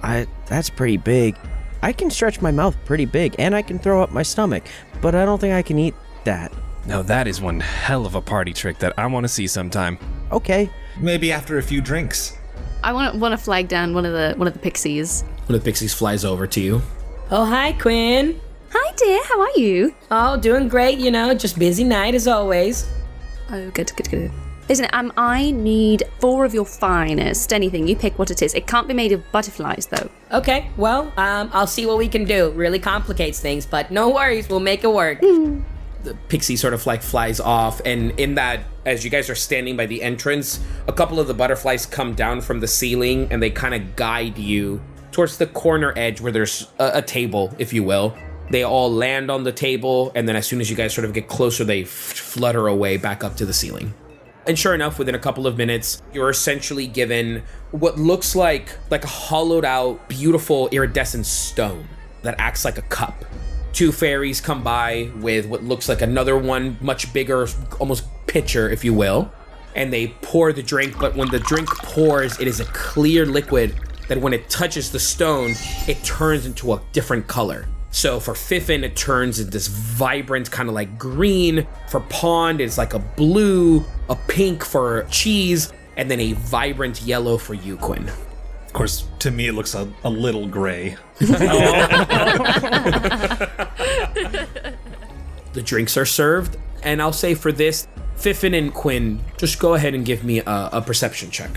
That's pretty big. I can stretch my mouth pretty big, and I can throw up my stomach, but I don't think I can eat that. Now that is one hell of a party trick that I want to see sometime. Okay. Maybe after a few drinks. I want to flag down one of the pixies. One of the pixies flies over to you. Oh, hi, Quinn. Hi, dear. How are you? Oh, doing great, just busy night as always. Oh, good. Listen, I need 4 of your finest. Anything, you pick what it is. It can't be made of butterflies, though. Okay, well, I'll see what we can do. Really complicates things, but no worries, we'll make it work. The pixie sort of like flies off, and in that, as you guys are standing by the entrance, a couple of the butterflies come down from the ceiling and they kind of guide you towards the corner edge where there's a table, if you will. They all land on the table, and then as soon as you guys sort of get closer, they flutter away back up to the ceiling. And sure enough, within a couple of minutes, you're essentially given what looks like a hollowed out, beautiful iridescent stone that acts like a cup. 2 fairies come by with what looks like another one, much bigger, almost pitcher, if you will. And they pour the drink, but when the drink pours, it is a clear liquid that when it touches the stone, it turns into a different color. So for Fiffin, it turns into this vibrant kind of like green. For Pond, it's like a blue, a pink for Cheese, and then a vibrant yellow for you, Quinn. Of course, to me, it looks a little gray. The drinks are served, and I'll say for this, Fiffin and Quinn, just go ahead and give me a perception check.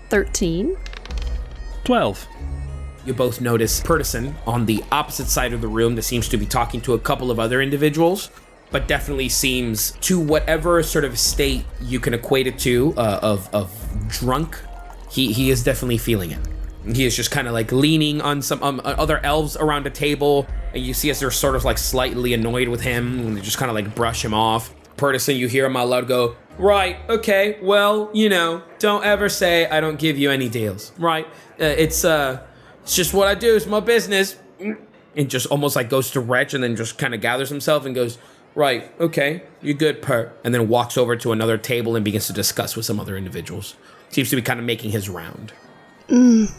13. 12. You both notice Purtison on the opposite side of the room that seems to be talking to a couple of other individuals, but definitely seems, to whatever sort of state you can equate it to, of drunk, he is definitely feeling it. He is just kind of like leaning on some other elves around a table, and you see as they're sort of like slightly annoyed with him, and they just kind of like brush him off. Purtison, you hear him out loud go, "Right, okay, well, don't ever say I don't give you any deals, right? It's just what I do, it's my business." And just almost like goes to retch and then just kind of gathers himself and goes, "Right, okay, you're good, Pert." And then walks over to another table and begins to discuss with some other individuals. Seems to be kind of making his round.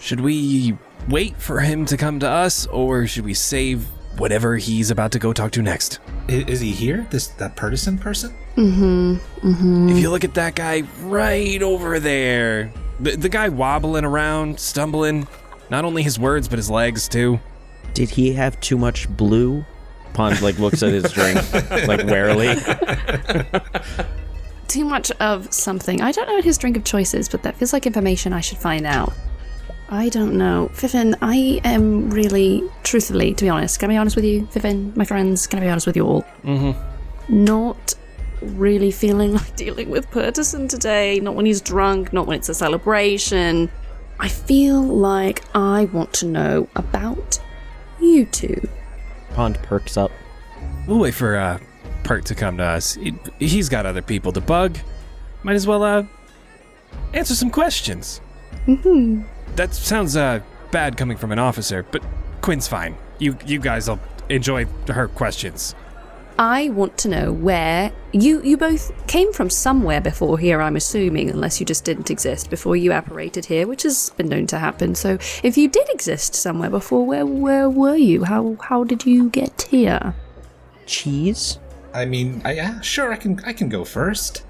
Should we wait for him to come to us, or should we save whatever he's about to go talk to next? Is he here? That Purtison person? If you look at that guy right over there, the guy wobbling around, stumbling, not only his words, but his legs too. Did he have too much blue? Pond looks at his drink warily. Too much of something. I don't know what his drink of choice is, but that feels like information I should find out. I don't know. Fiffin, I am really, truthfully, to be honest, can I be honest with you, Fiffin, my friends, can I be honest with you all? Not really feeling like dealing with Purtison today, not when he's drunk, not when it's a celebration. I feel like I want to know about you two. Pond perks up. We'll wait for Perk to come to us. He's got other people to bug. Might as well answer some questions. That sounds bad coming from an officer, but Quinn's fine. You guys will enjoy her questions. I want to know where you both came from somewhere before here, I'm assuming, unless you just didn't exist before you apparated here, which has been known to happen. So if you did exist somewhere before, where were you? How did you get here? Cheese? I mean, yeah, sure, I can go first.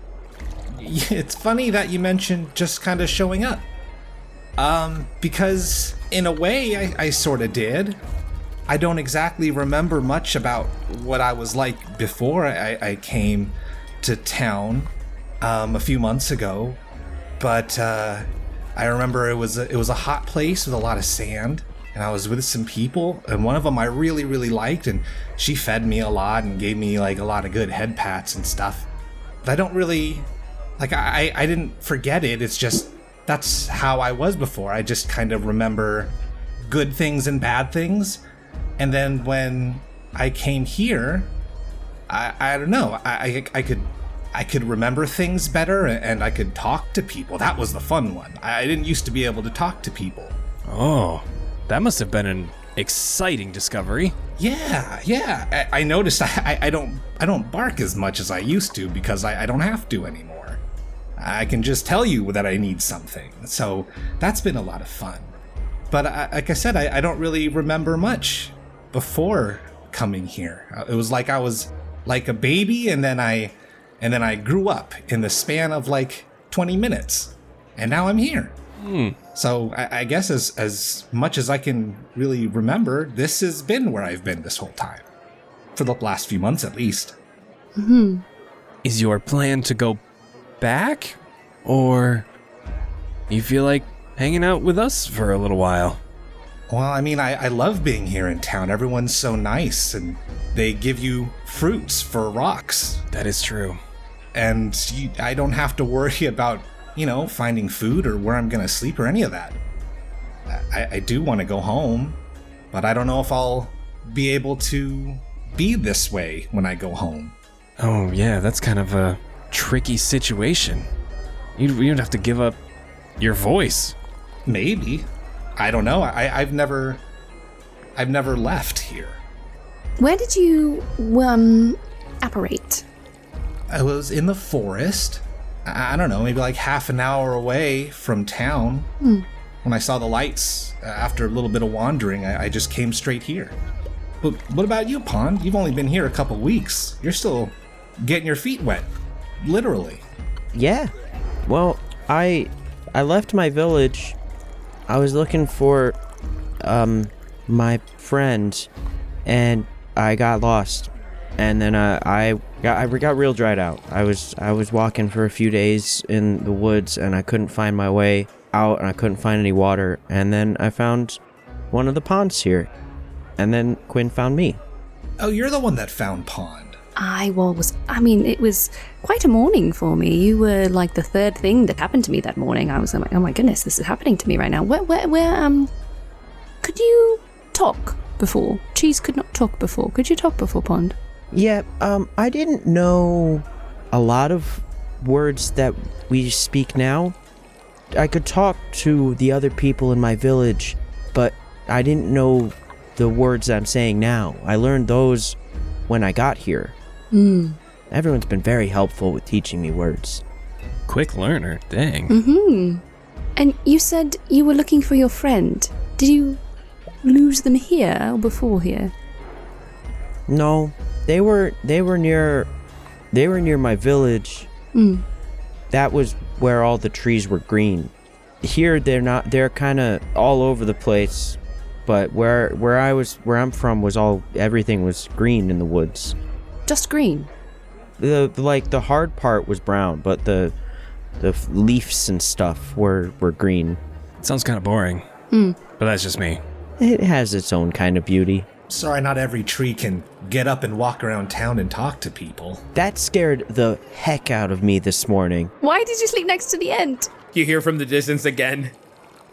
It's funny that you mentioned just kind of showing up. Because in a way, I sort of did. I don't exactly remember much about what I was like before I came to town a few months ago, but I remember it was a hot place with a lot of sand, and I was with some people, and one of them I really, really liked, and she fed me a lot and gave me like a lot of good head pats and stuff. But I don't really, like, I didn't forget it. It's just that's how I was before. I just kind of remember good things and bad things. And then when I came here, I don't know, I could remember things better, and I could talk to people. That was the fun one. I didn't used to be able to talk to people. Oh, that must have been an exciting discovery. Yeah. I noticed I don't bark as much as I used to because I don't have to anymore. I can just tell you that I need something. So that's been a lot of fun. But like I said, I don't really remember much before coming here. It was like I was like a baby, and then I grew up in the span of like 20 minutes, and now I'm here. So I guess as much as I can really remember, this has been where I've been this whole time, for the last few months at least. Is your plan to go back, or you feel like hanging out with us for a little while? Well, I mean, I love being here in town. Everyone's so nice, and they give you fruits for rocks. That is true. And I don't have to worry about, finding food or where I'm going to sleep or any of that. I do want to go home, but I don't know if I'll be able to be this way when I go home. Oh, yeah, that's kind of a tricky situation. You'd have to give up your voice. Maybe. I don't know. I've never left here. Where did you apparate? I was in the forest. I don't know, maybe like half an hour away from town. When I saw the lights, after a little bit of wandering, I just came straight here. But what about you, Pond? You've only been here a couple weeks. You're still getting your feet wet, literally. Yeah. Well, I left my village. I was looking for my friend, and I got lost. And then I got real dried out. I was walking for a few days in the woods, and I couldn't find my way out, and I couldn't find any water. And then I found one of the ponds here, and then Quinn found me. Oh, you're the one that found Pond. It was quite a morning for me. You were like the third thing that happened to me that morning. I was like, oh my goodness, this is happening to me right now. Where, could you talk before? Cheese could not talk before. Could you talk before, Pond? Yeah, I didn't know a lot of words that we speak now. I could talk to the other people in my village, but I didn't know the words that I'm saying now. I learned those when I got here. Everyone's been very helpful with teaching me words. Quick learner, dang. And you said you were looking for your friend. Did you lose them here or before here? No, they were near my village. That was where all the trees were green. Here they're not. They're kind of all over the place. But where I'm from was everything was green in the woods. Just green. The hard part was brown, but the leaves and stuff were green. Sounds kind of boring. But that's just me. It has its own kind of beauty. Sorry, not every tree can get up and walk around town and talk to people. That scared the heck out of me this morning. Why did you sleep next to the end? You hear from the distance again.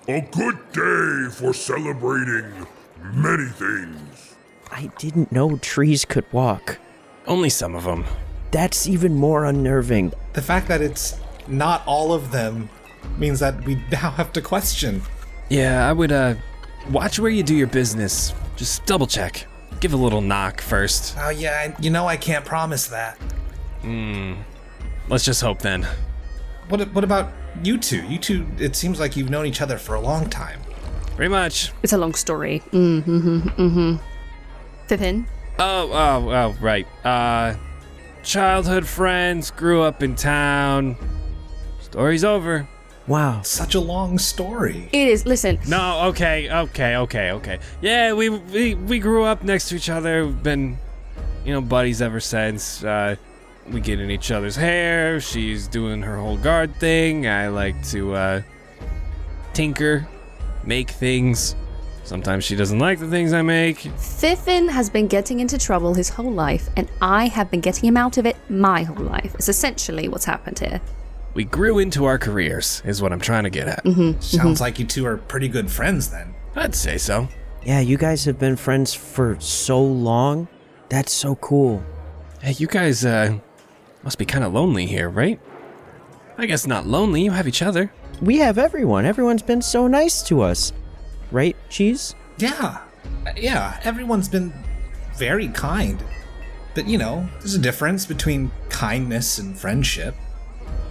A good day for celebrating many things. I didn't know trees could walk. Only some of them. That's even more unnerving. The fact that it's not all of them means that we now have to question. Yeah, I would, watch where you do your business. Just double check. Give a little knock first. Oh yeah, I can't promise that. Let's just hope then. What about you two? You two, it seems like you've known each other for a long time. Pretty much. It's a long story. Fiffin? Oh, right. Childhood friends, grew up in town. Story's over. Wow. Such a long story. It is. Listen. No, okay. Yeah, we grew up next to each other. We've been, buddies ever since. We get in each other's hair. She's doing her whole guard thing. I like to, tinker, make things. Sometimes she doesn't like the things I make. Fiffin has been getting into trouble his whole life, and I have been getting him out of it my whole life. It's essentially what's happened here. We grew into our careers, is what I'm trying to get at. Sounds like you two are pretty good friends then. I'd say so. Yeah, you guys have been friends for so long. That's so cool. Hey, you guys, must be kind of lonely here, right? I guess not lonely, you have each other. We have everyone. Everyone's been so nice to us. Right, Cheese? Yeah, everyone's been very kind. But, there's a difference between kindness and friendship.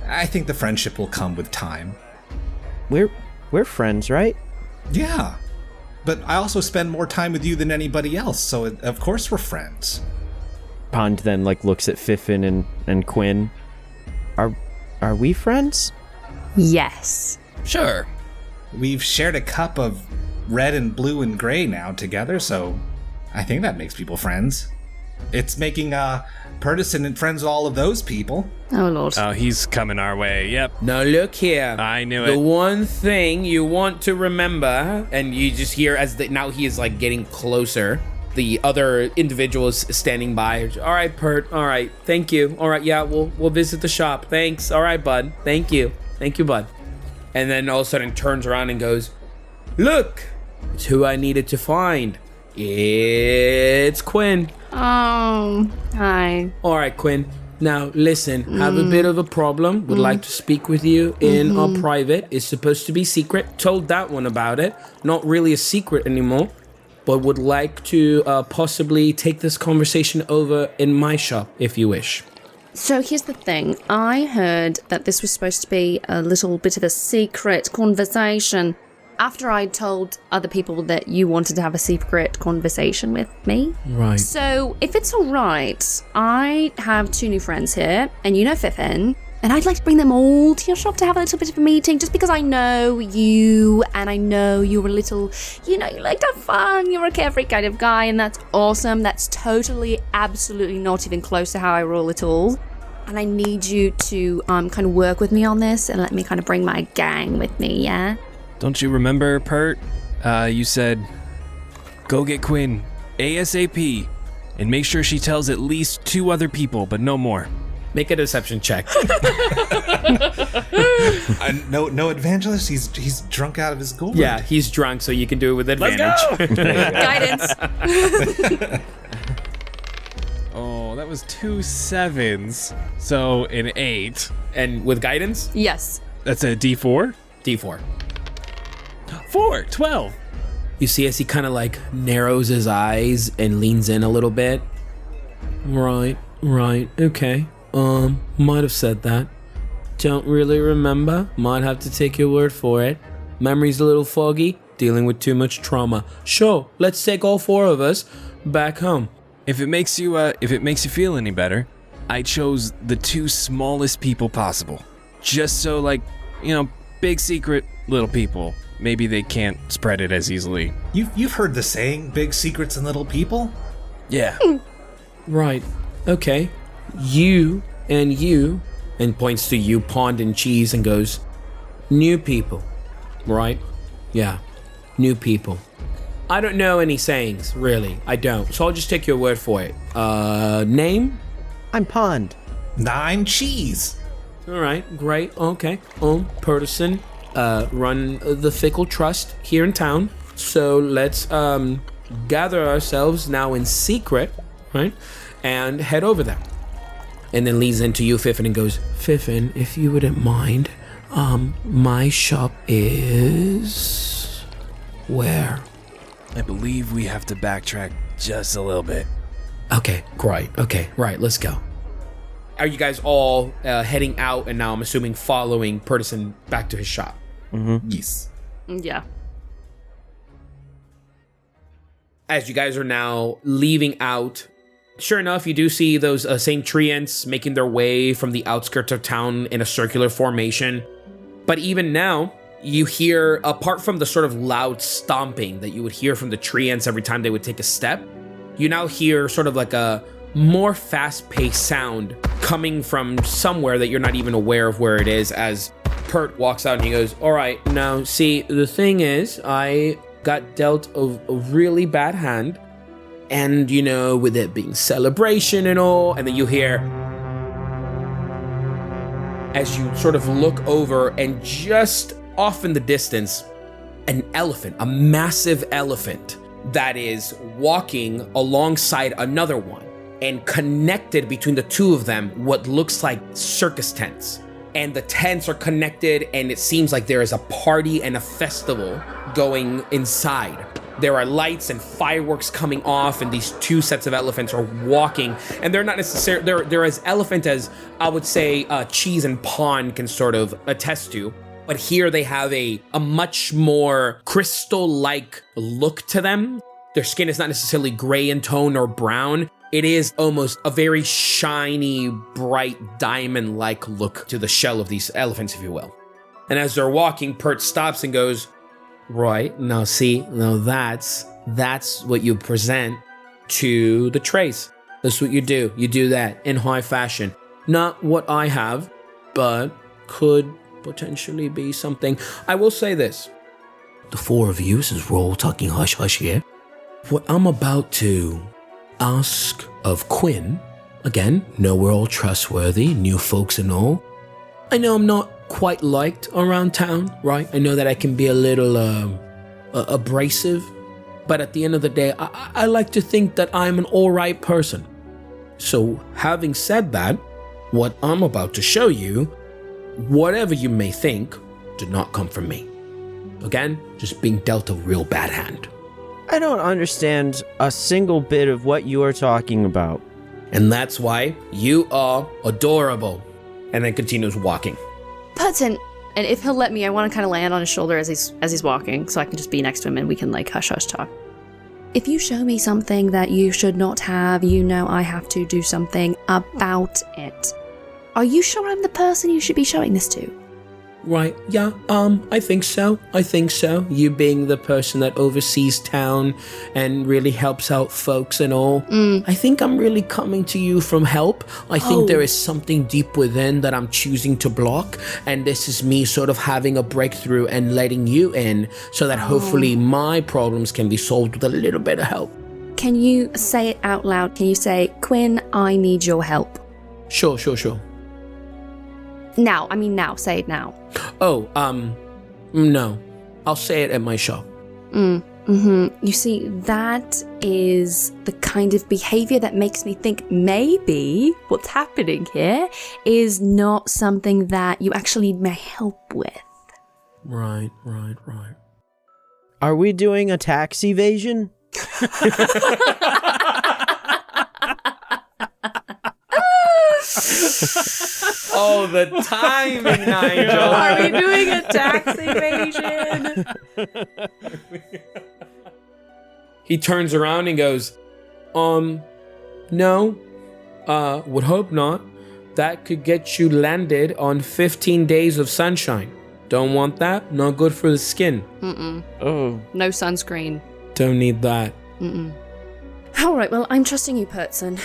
I think the friendship will come with time. We're friends, right? Yeah, but I also spend more time with you than anybody else, so of course we're friends. Pond then looks at Fiffin and Quinn. Are we friends? Yes. Sure. We've shared a cup of red and blue and gray now together, so I think that makes people friends. It's making Purtison and friends with all of those people. Oh, Lord. Oh, he's coming our way, yep. Now look here. I knew The it. one thing you want to remember, and you just hear now he is getting closer. The other individuals standing by. All right, Pert. All right, thank you. All right, yeah, we'll visit the shop. Thanks. All right, bud. Thank you, bud. And then all of a sudden turns around and goes, "Look, it's who I needed to find. It's Quinn." Oh, hi. All right, Quinn. Now, listen, have a bit of a problem. Would like to speak with you in a private. It's supposed to be secret. Told that one about it. Not really a secret anymore. But would like to possibly take this conversation over in my shop, if you wish. So here's the thing. I heard that this was supposed to be a little bit of a secret conversation after I told other people that you wanted to have a secret conversation with me. Right. So if it's all right, I have 2 new friends here, and you know Fiffin, and I'd like to bring them all to your shop to have a little bit of a meeting, just because I know you, and I know you're a little, you like to have fun, you're a carefree kind of guy, and that's awesome. That's totally, absolutely not even close to how I roll at all. And I need you to kind of work with me on this and let me kind of bring my gang with me, yeah? Don't you remember, Pert? You said, go get Quinn, ASAP, and make sure she tells at least 2 other people, but no more. Make a deception check. No evangelist. He's drunk out of his gourd. Yeah, he's drunk, so you can do it with advantage. Guidance. Oh, that was 2 7s, so an 8. And with guidance? Yes. That's a D4? D4. 4, 12. You see as he kind of narrows his eyes and leans in a little bit. Right, okay. Might have said that. Don't really remember. Might have to take your word for it. Memory's a little foggy. Dealing with too much trauma. Sure, let's take all 4 of us back home. If it makes you feel any better, I chose the 2 smallest people possible. Just so big secret little people. Maybe they can't spread it as easily. You've heard the saying, big secrets and little people? Yeah. Right. Okay. You, and points to you, Pond and Cheese, and goes, new people. Right? Yeah. New people. I don't know any sayings, really. I don't. So I'll just take your word for it. Name? I'm Pond. I'm Cheese. All right, great. Okay. Purtison, run the Fickle Trust here in town. So let's gather ourselves now in secret, right? And head over there. And then leads into you, Fiffin, and goes, Fiffin, if you wouldn't mind, my shop is... where? I believe we have to backtrack just a little bit. Okay, great. Okay, right, let's go. Are you guys all heading out and now I'm assuming following Purtison back to his shop? Mm-hmm. Yes. Yeah. As you guys are now leaving out, sure enough, you do see those same treants making their way from the outskirts of town in a circular formation. But even now, you hear, apart from the sort of loud stomping that you would hear from the treants every time they would take a step, you now hear sort of like a more fast-paced sound coming from somewhere that you're not even aware of where it is, as Pert walks out and he goes, all right, now see, the thing is, I got dealt a really bad hand, and you know, with it being celebration and all, and then you hear, as you sort of look over, and just off in the distance, an elephant, a massive elephant that is walking alongside another one, and connected between the two of them what looks like circus tents. And the tents are connected, and it seems like there is a party and a festival going inside. There are lights and fireworks coming off, and these two sets of elephants are walking, and they're not necessarily, they're as elephant as I would say Cheese and Pond can sort of attest to. But here they have a much more crystal-like look to them. Their skin is not necessarily gray in tone or brown. It is almost a very shiny, bright, diamond-like look to the shell of these elephants, if you will. And as they're walking, Pert stops and goes, right, now see, now that's what you present to the trace. That's what you do. You do that in high fashion. Not what I have, but could potentially be something. I will say this. The four of you, since we're all talking hush-hush here, what I'm about to ask of Quinn, again, know we're all trustworthy, new folks and all. I know I'm not quite liked around town, right? I know that I can be a little abrasive, but at the end of the day, I like to think that I'm an alright person. So having said that, what I'm about to show you, whatever you may think, did not come from me. Again, just being dealt a real bad hand. I don't understand a single bit of what you are talking about. And that's why you are adorable. And then continues walking. Purtison, and if he'll let me, I want to kind of land on his shoulder as he's walking, so I can just be next to him and we can like hush talk. If you show me something that you should not have, you know I have to do something about it. Are you sure I'm the person you should be showing this to? Right, yeah, I think so. You being the person that oversees town and really helps out folks and all. I think I'm really coming to you from help. I think there is something deep within that I'm choosing to block, and this is me sort of having a breakthrough and letting you in so that hopefully my problems can be solved with a little bit of help. Can you say it out loud? Can you say, Quinn, I need your help? Sure. Now, say it now. No. I'll say it at my shop. You see, that is the kind of behavior that makes me think maybe what's happening here is not something that you actually need my help with. Right. Are we doing a tax evasion? Oh, the timing, Nigel. Are we doing a tax evasion? He turns around and goes, no, would hope not. That could get you landed on 15 days of sunshine. Don't want that? Not good for the skin. Oh. No sunscreen. Don't need that. All right, well, I'm trusting you, Purtison.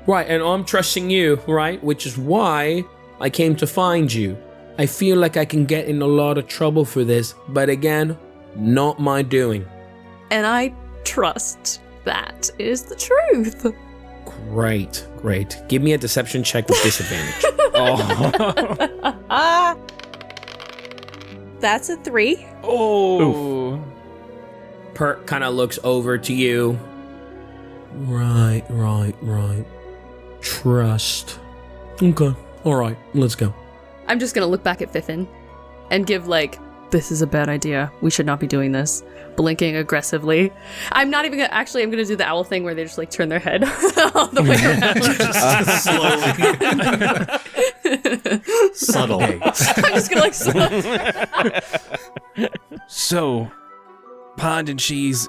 Right, and I'm trusting you, right? Which is why I came to find you. I feel like I can get in a lot of trouble for this, but again, Not my doing. And I trust that is the truth. Great. Give me a deception check with disadvantage. That's a 3. Oh. Pert kind of looks over to you. Right. Trust. Okay. All right, let's go. I'm just gonna look back at Fiffin and give this is a bad idea. We should not be doing this. Blinking aggressively. I'm not even gonna, actually, I'm gonna do the owl thing where they just turn their head all the way around. Slowly. Subtle. I'm just gonna So, Pond and Cheese,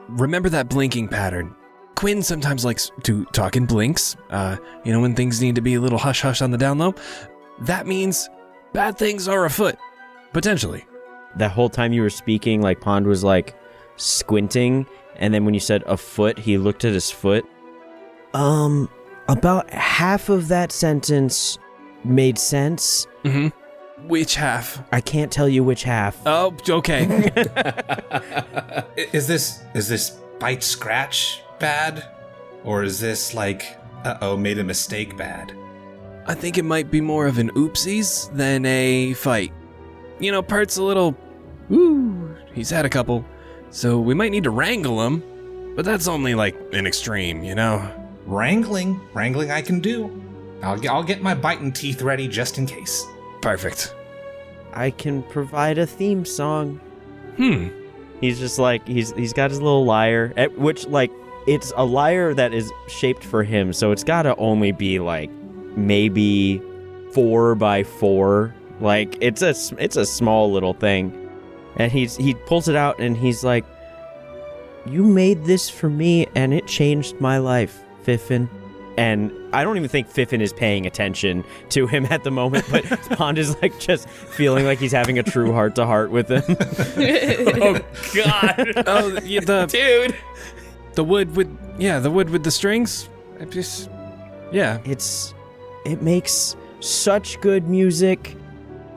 remember that blinking pattern. Quinn sometimes likes to talk in blinks, when things need to be a little hush-hush on the down low. That means bad things are afoot, potentially. That whole time you were speaking, Pond was squinting, and then when you said afoot, he looked at his foot. About half of that sentence made sense. Mm-hmm. Which half? I can't tell you which half. Oh, okay. Is this bite scratch bad? Or is this made a mistake bad? I think it might be more of an oopsies than a fight. Pert's a little, he's had a couple, so we might need to wrangle him, but that's only an extreme, Wrangling I can do. I'll get my biting teeth ready just in case. Perfect. I can provide a theme song. He's just he's got his little lyre, which it's a lyre that is shaped for him, so it's gotta only be maybe 4x4. It's a small little thing. And he pulls it out and he's like, "You made this for me and it changed my life, Fiffin." And I don't even think Fiffin is paying attention to him at the moment, but Pond is just feeling like he's having a true heart-to-heart with him. Oh, God. Oh, yeah, Dude. The wood with the strings. It makes such good music.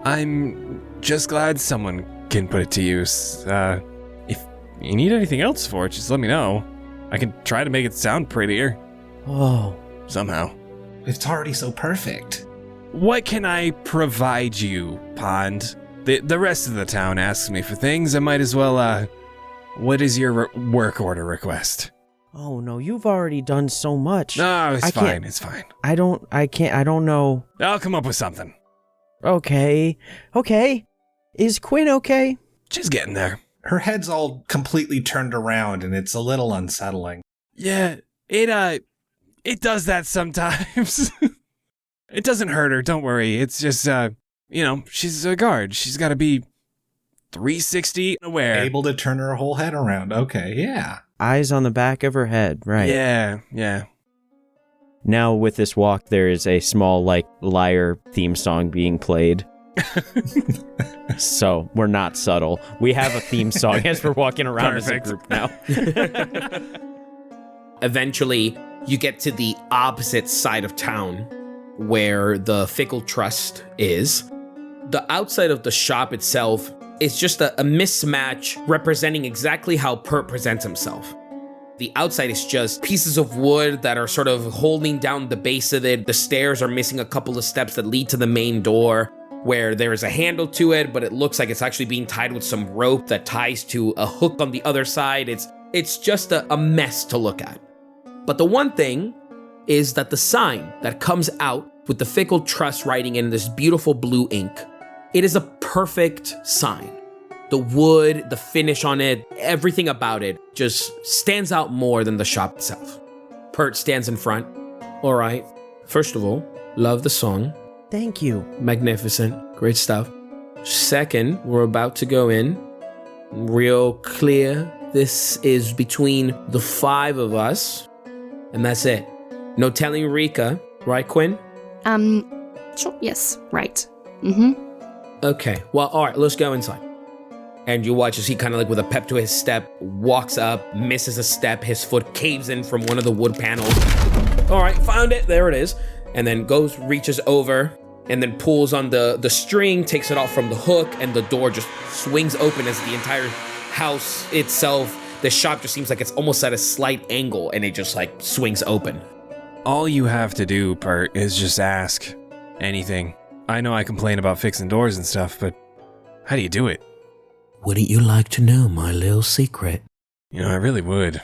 I'm just glad someone can put it to use. If you need anything else for it, just let me know. I can try to make it sound prettier. Oh. Somehow. It's already so perfect. What can I provide you, Pond? The rest of the town asks me for things. I might as well, what is your work order request? Oh no, you've already done so much. No, it's fine. I don't know. I'll come up with something. Okay. Is Quinn okay? She's getting there. Her head's all completely turned around and it's a little unsettling. Yeah, it does that sometimes. It doesn't hurt her, don't worry. It's just, she's a guard. She's got to be 360 aware. Able to turn her whole head around. Okay, yeah. Eyes on the back of her head, right. Yeah. Now with this walk, there is a small, lyre theme song being played. So, we're not subtle. We have a theme song as we're walking around as a group now. Eventually, you get to the opposite side of town where the Fickle Trust is. The outside of the shop itself is just a mismatch representing exactly how Pert presents himself. The outside is just pieces of wood that are sort of holding down the base of it. The stairs are missing a couple of steps that lead to the main door, where there is a handle to it, but it looks like it's actually being tied with some rope that ties to a hook on the other side. It's just a mess to look at. But the one thing is that the sign that comes out with the Fickle Trust writing in this beautiful blue ink, it is a perfect sign. The wood, the finish on it, everything about it just stands out more than the shop itself. Pert stands in front. All right. First of all, love the song. Thank you. Magnificent. Great stuff. Second, we're about to go in. Real clear. This is between the 5 of us. And that's it. No telling Rika. Right, Quinn? Sure. Yes. Right. Mm-hmm. Okay. Well, all right. Let's go inside. And you watch as he kind of with a pep to his step, walks up, misses a step. His foot caves in from one of the wood panels. All right. Found it. There it is. And then reaches over, and then pulls on the string, takes it off from the hook, and the door just swings open as the entire house itself, the shop just seems like it's almost at a slight angle, and it just like swings open. All you have to do, Pert, is just ask anything. I know I complain about fixing doors and stuff, but how do you do it? Wouldn't you like to know my little secret? I really would.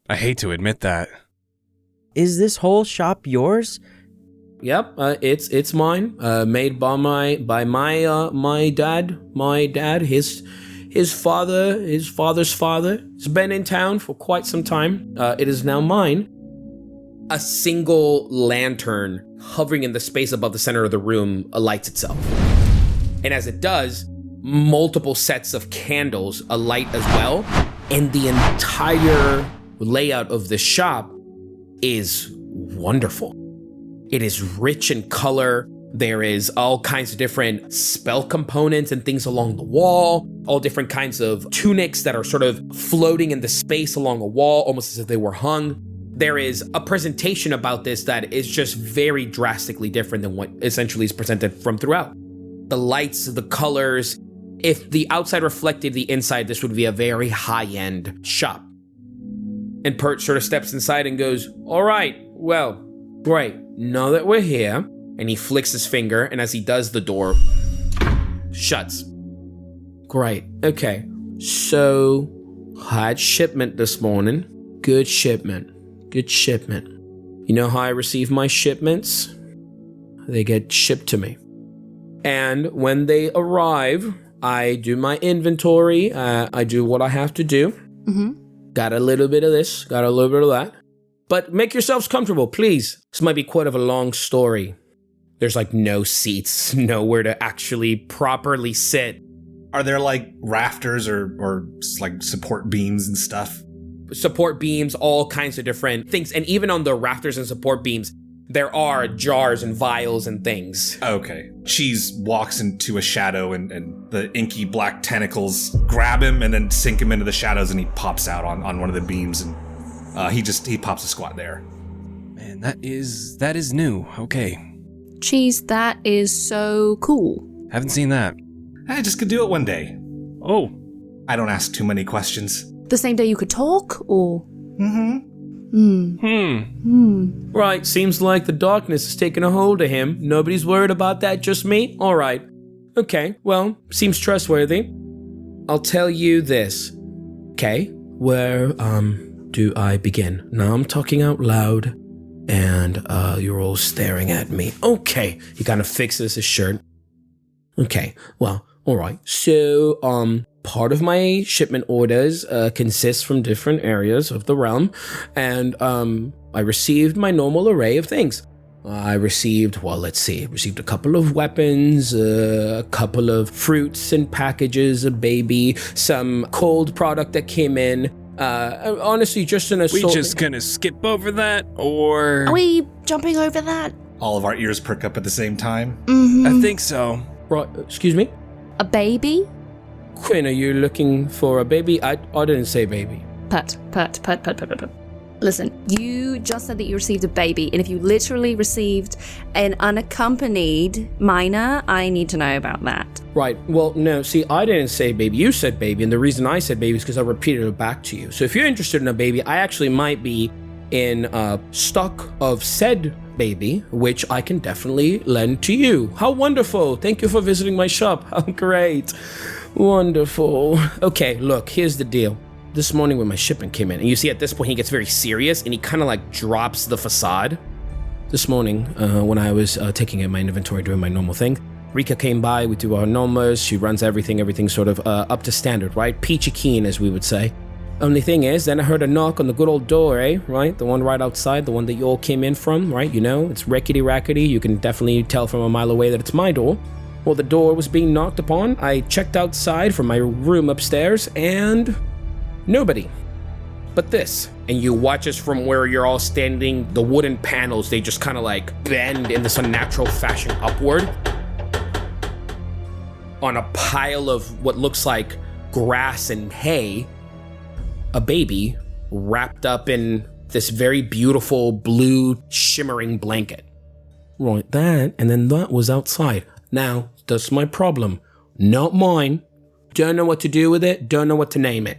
I hate to admit that. Is this whole shop yours? Yep, it's mine. Made by my dad. His father's father. It's been in town for quite some time. It is now mine. A single lantern hovering in the space above the center of the room lights itself. And as it does, multiple sets of candles alight as well. And the entire layout of the shop is wonderful. It is rich in color. There is all kinds of different spell components and things along the wall, all different kinds of tunics that are sort of floating in the space along a wall, almost as if they were hung. There is a presentation about this that is just very drastically different than what essentially is presented from throughout. The lights, the colors. If the outside reflected the inside, this would be a very high-end shop. And Pert sort of steps inside and goes, all right, well, great. Now that we're here, and he flicks his finger, and as he does, the door shuts. Great. Okay. So, had shipment this morning. Good shipment. You know how I receive my shipments? They get shipped to me. And when they arrive, I do my inventory. I do what I have to do. Mm-hmm. Got a little bit of this, got a little bit of that. But make yourselves comfortable, please. This might be quite of a long story. There's like no seats, nowhere to actually properly sit. Are there like rafters or like support beams and stuff? Support beams, all kinds of different things. And even on the rafters and support beams, there are jars and vials and things. Okay. Cheese walks into a shadow and the inky black tentacles grab him and then sink him into the shadows, and he pops out on one of the beams, and he pops a squat there. Man, that is new. Okay. Cheese, that is so cool. Haven't seen that. I just could do it one day. Oh. I don't ask too many questions. The same day you could talk, or? Right, seems like the darkness has taken a hold of him. Nobody's worried about that, just me? All right. Okay, well, seems trustworthy. I'll tell you this. Okay, where, do I begin? Now I'm talking out loud, and, you're all staring at me. Okay, he kind of fixes his shirt. Okay, well, all right. So, part of my shipment orders consists from different areas of the realm, and I received my normal array of things. I received a couple of weapons, a couple of fruits and packages, a baby, some cold product that came in. Honestly, just an assault. We just gonna skip over that, or? Are we jumping over that? All of our ears perk up at the same time? Mm-hmm. I think so. Right, excuse me? A baby? Quinn, are you looking for a baby? I didn't say baby. Put. Listen, you just said that you received a baby, and if you literally received an unaccompanied minor, I need to know about that. Right, well, no, see, I didn't say baby. You said baby, and the reason I said baby is because I repeated it back to you. So if you're interested in a baby, I actually might be in stock of said baby, which I can definitely lend to you. How wonderful. Thank you for visiting my shop. How great. Wonderful. Okay, look, here's the deal. This morning when my shipment came in, and you see at this point he gets very serious and he kind of like drops the facade. This morning, when I was taking in my inventory doing my normal thing, Rika came by, we do our normals, she runs everything sort of up to standard, right? Peachy keen, as we would say. Only thing is, then I heard a knock on the good old door, right? The one right outside, the one that you all came in from, right? You know, it's rickety-rackety. You can definitely tell from a mile away that it's my door. Well, the door was being knocked upon. I checked outside from my room upstairs, and nobody. But this. And you watch us from where you're all standing, the wooden panels, they just kind of like bend in this unnatural fashion upward. On a pile of what looks like grass and hay, a baby wrapped up in this very beautiful blue shimmering blanket. Right, that, and then that was outside. Now, that's my problem. Not mine. Don't know what to do with it, don't know what to name it.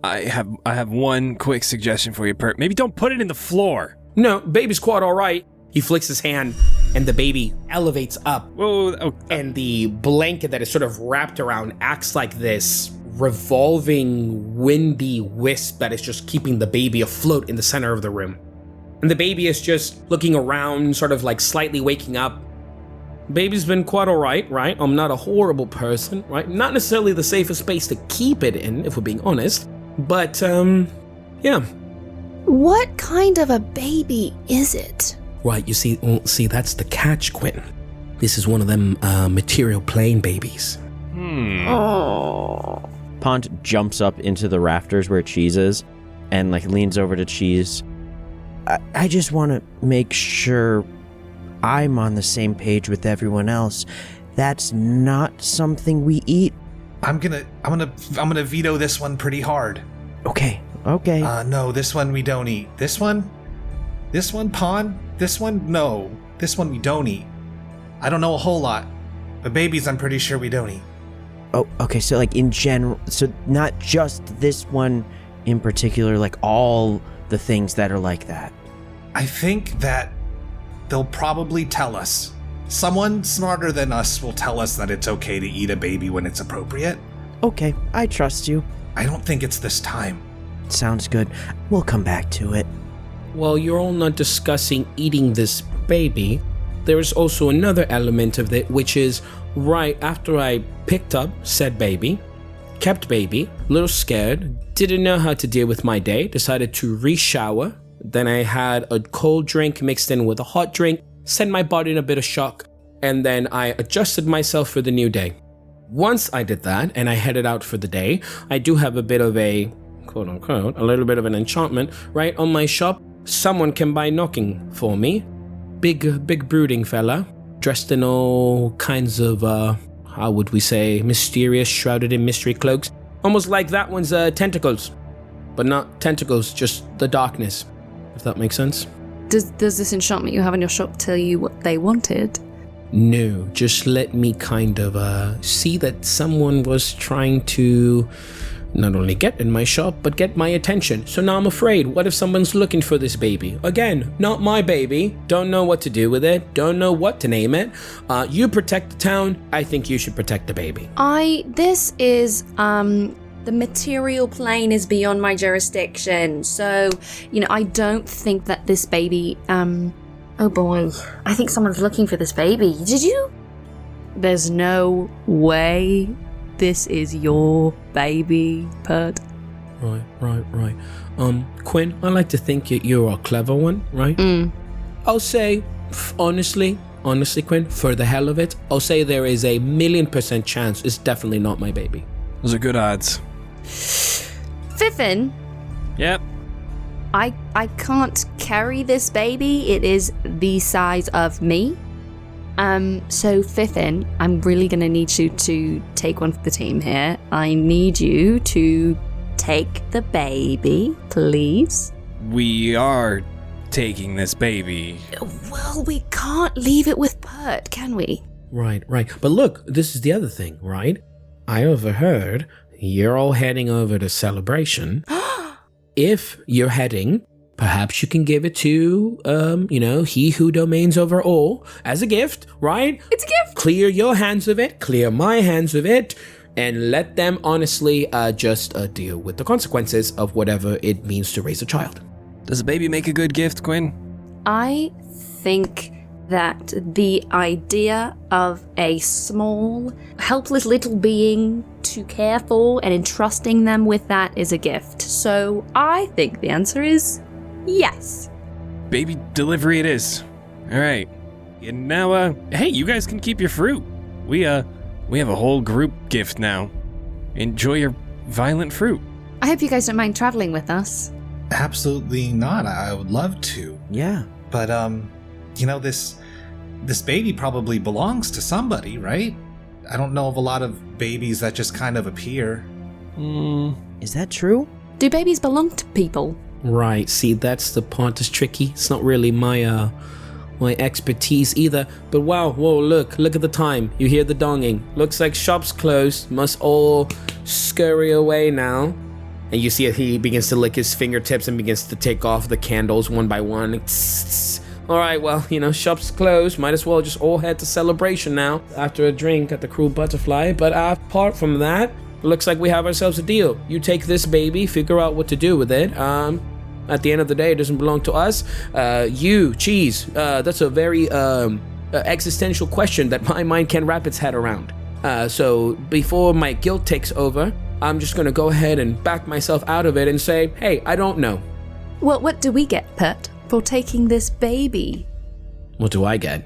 I have one quick suggestion for you, Pert. Maybe don't put it in the floor. No, baby's quite alright. He flicks his hand, and the baby elevates up. Whoa, And the blanket that is sort of wrapped around acts like this revolving, windy wisp that is just keeping the baby afloat in the center of the room. And the baby is just looking around, sort of like slightly waking up. Baby's been quite alright, right? I'm not a horrible person, right? Not necessarily the safest space to keep it in, if we're being honest. But, yeah. What kind of a baby is it? Right, you see, that's the catch, Quinn. This is one of them material plane babies. Oh. Pont jumps up into the rafters where Cheese is and like leans over to Cheese. I just want to make sure I'm on the same page with everyone else. That's not something we eat. I'm gonna veto this one pretty hard. Okay. No, this one we don't eat. This one, Pond. This one, no. This one we don't eat. I don't know a whole lot, but babies, I'm pretty sure we don't eat. Oh, okay. So like in general, so not just this one in particular, like all the things that are like that. I think that they'll probably tell us. Someone smarter than us will tell us that it's okay to eat a baby when it's appropriate. Okay, I trust you. I don't think it's this time. Sounds good. We'll come back to it. Well, you're all not discussing eating this baby. There is also another element of it, which is right after I picked up said baby, kept baby, a little scared, didn't know how to deal with my day, decided to re-shower. Then I had a cold drink mixed in with a hot drink, sent my body in a bit of shock, and then I adjusted myself for the new day. Once I did that and I headed out for the day, I do have a bit of a, quote unquote, a little bit of an enchantment right on my shop. Someone came by knocking for me. Big brooding fella, dressed in all kinds of, how would we say, mysterious, shrouded in mystery cloaks. Almost like that one's tentacles. But not tentacles, just the darkness, if that makes sense. Does this enchantment you have in your shop tell you what they wanted? No, just let me kind of see that someone was trying to not only get in my shop, but get my attention. So now I'm afraid, what if someone's looking for this baby? Again, not my baby, don't know what to do with it, don't know what to name it. You protect the town, I think you should protect the baby. This is, the material plane is beyond my jurisdiction, so, I don't think that this baby, oh boy, I think someone's looking for this baby. Did you? There's no way this is your baby, Pert. Right. Quinn, I like to think you're a clever one, right? I'll say, honestly, Quinn, for the hell of it, I'll say there is a 1,000,000% chance it's definitely not my baby. Those are good odds. Fiffin? Yep. I can't carry this baby. It is the size of me. So Fiffin, I'm really gonna need you to take one for the team here. I need you to take the baby, please. We are taking this baby. Well, we can't leave it with Pert, can we? Right. But look, this is the other thing, right? I overheard you're all heading over to Celebration. If you're heading, perhaps you can give it to, he who domains over all as a gift, right? It's a gift. Clear your hands of it, clear my hands of it, and let them honestly just deal with the consequences of whatever it means to raise a child. Does a baby make a good gift, Quinn? I think that the idea of a small, helpless little being to care for and entrusting them with that is a gift. So I think the answer is yes. Baby delivery it is. All right. And now, hey, you guys can keep your fruit. We have a whole group gift now. Enjoy your violent fruit. I hope you guys don't mind traveling with us. Absolutely not. I would love to. Yeah. But, this baby probably belongs to somebody, right? I don't know of a lot of babies that just kind of appear. Is that true? Do babies belong to people? Right, see, that's the part that's tricky. It's not really my my expertise either, but wow, whoa, look at the time. You hear the donging. Looks like shop's closed. Must all scurry away now. And you see he begins to lick his fingertips and begins to take off the candles one by one. All right, well, shop's closed. Might as well just all head to Celebration now after a drink at the Cruel Butterfly. But apart from that, looks like we have ourselves a deal. You take this baby, figure out what to do with it. At the end of the day, it doesn't belong to us. You, Cheese, that's a very existential question that my mind can't wrap its head around. So before my guilt takes over, I'm just gonna go ahead and back myself out of it and say, hey, I don't know. Well, what do we get, Pert, for taking this baby? What do I get?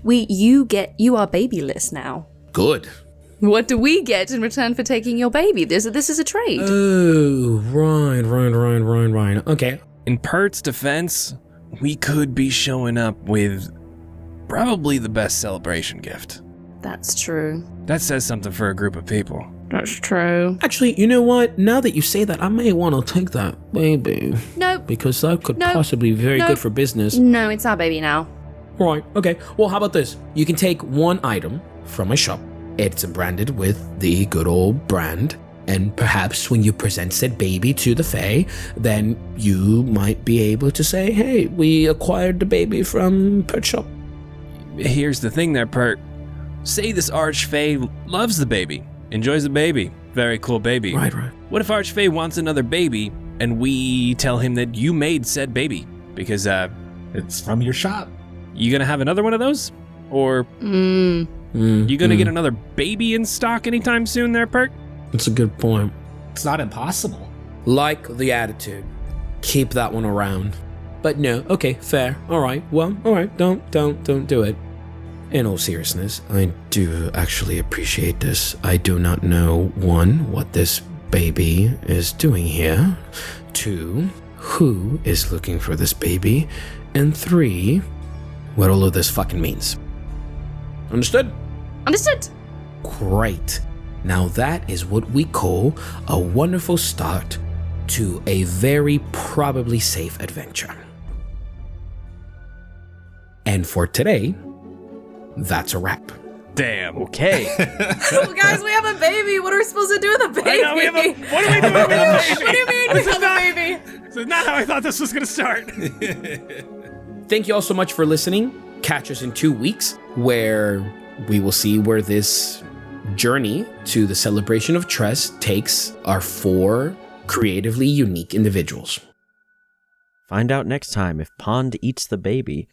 You are babyless now. Good. What do we get in return for taking your baby? This is a trade. Oh, right. Okay. In Pert's defense, we could be showing up with probably the best celebration gift. That's true. That says something for a group of people. That's true. Actually, you know what? Now that you say that, I may want to take that baby. No. Because that could No. possibly be very No. good for business. No, it's our baby now. Right, okay. Well, how about this? You can take one item from my shop. It's branded with the good old brand. And perhaps when you present said baby to the Fae, then you might be able to say, hey, we acquired the baby from Pet Shop. Here's the thing there, Pert. Say this Archfey loves the baby, enjoys the baby. Very cool baby. Right. What if Archfey wants another baby and we tell him that you made said baby? Because, It's from your shop. you gonna have another one of those? Or you gonna get another baby in stock anytime soon there, Pert? That's a good point. It's not impossible. Like the attitude. Keep that one around. But no, okay, fair. Alright, well, alright, don't do it. In all seriousness, I do actually appreciate this. I do not know, 1, what this baby is doing here. 2, who is looking for this baby. And 3, what all of this fucking means. Understood? Understood. Great. Now that is what we call a wonderful start to a very probably safe adventure. And for today, that's a wrap. Damn. Okay. Oh, guys, we have a baby. What are we supposed to do with a baby? I know, what are we doing with the baby? What do you mean we have a baby? This is not how I thought this was gonna start. Thank you all so much for listening. Catch us in 2 weeks, where we will see where this journey to the celebration of Tres takes our 4 creatively unique individuals. Find out next time if Pond eats the baby.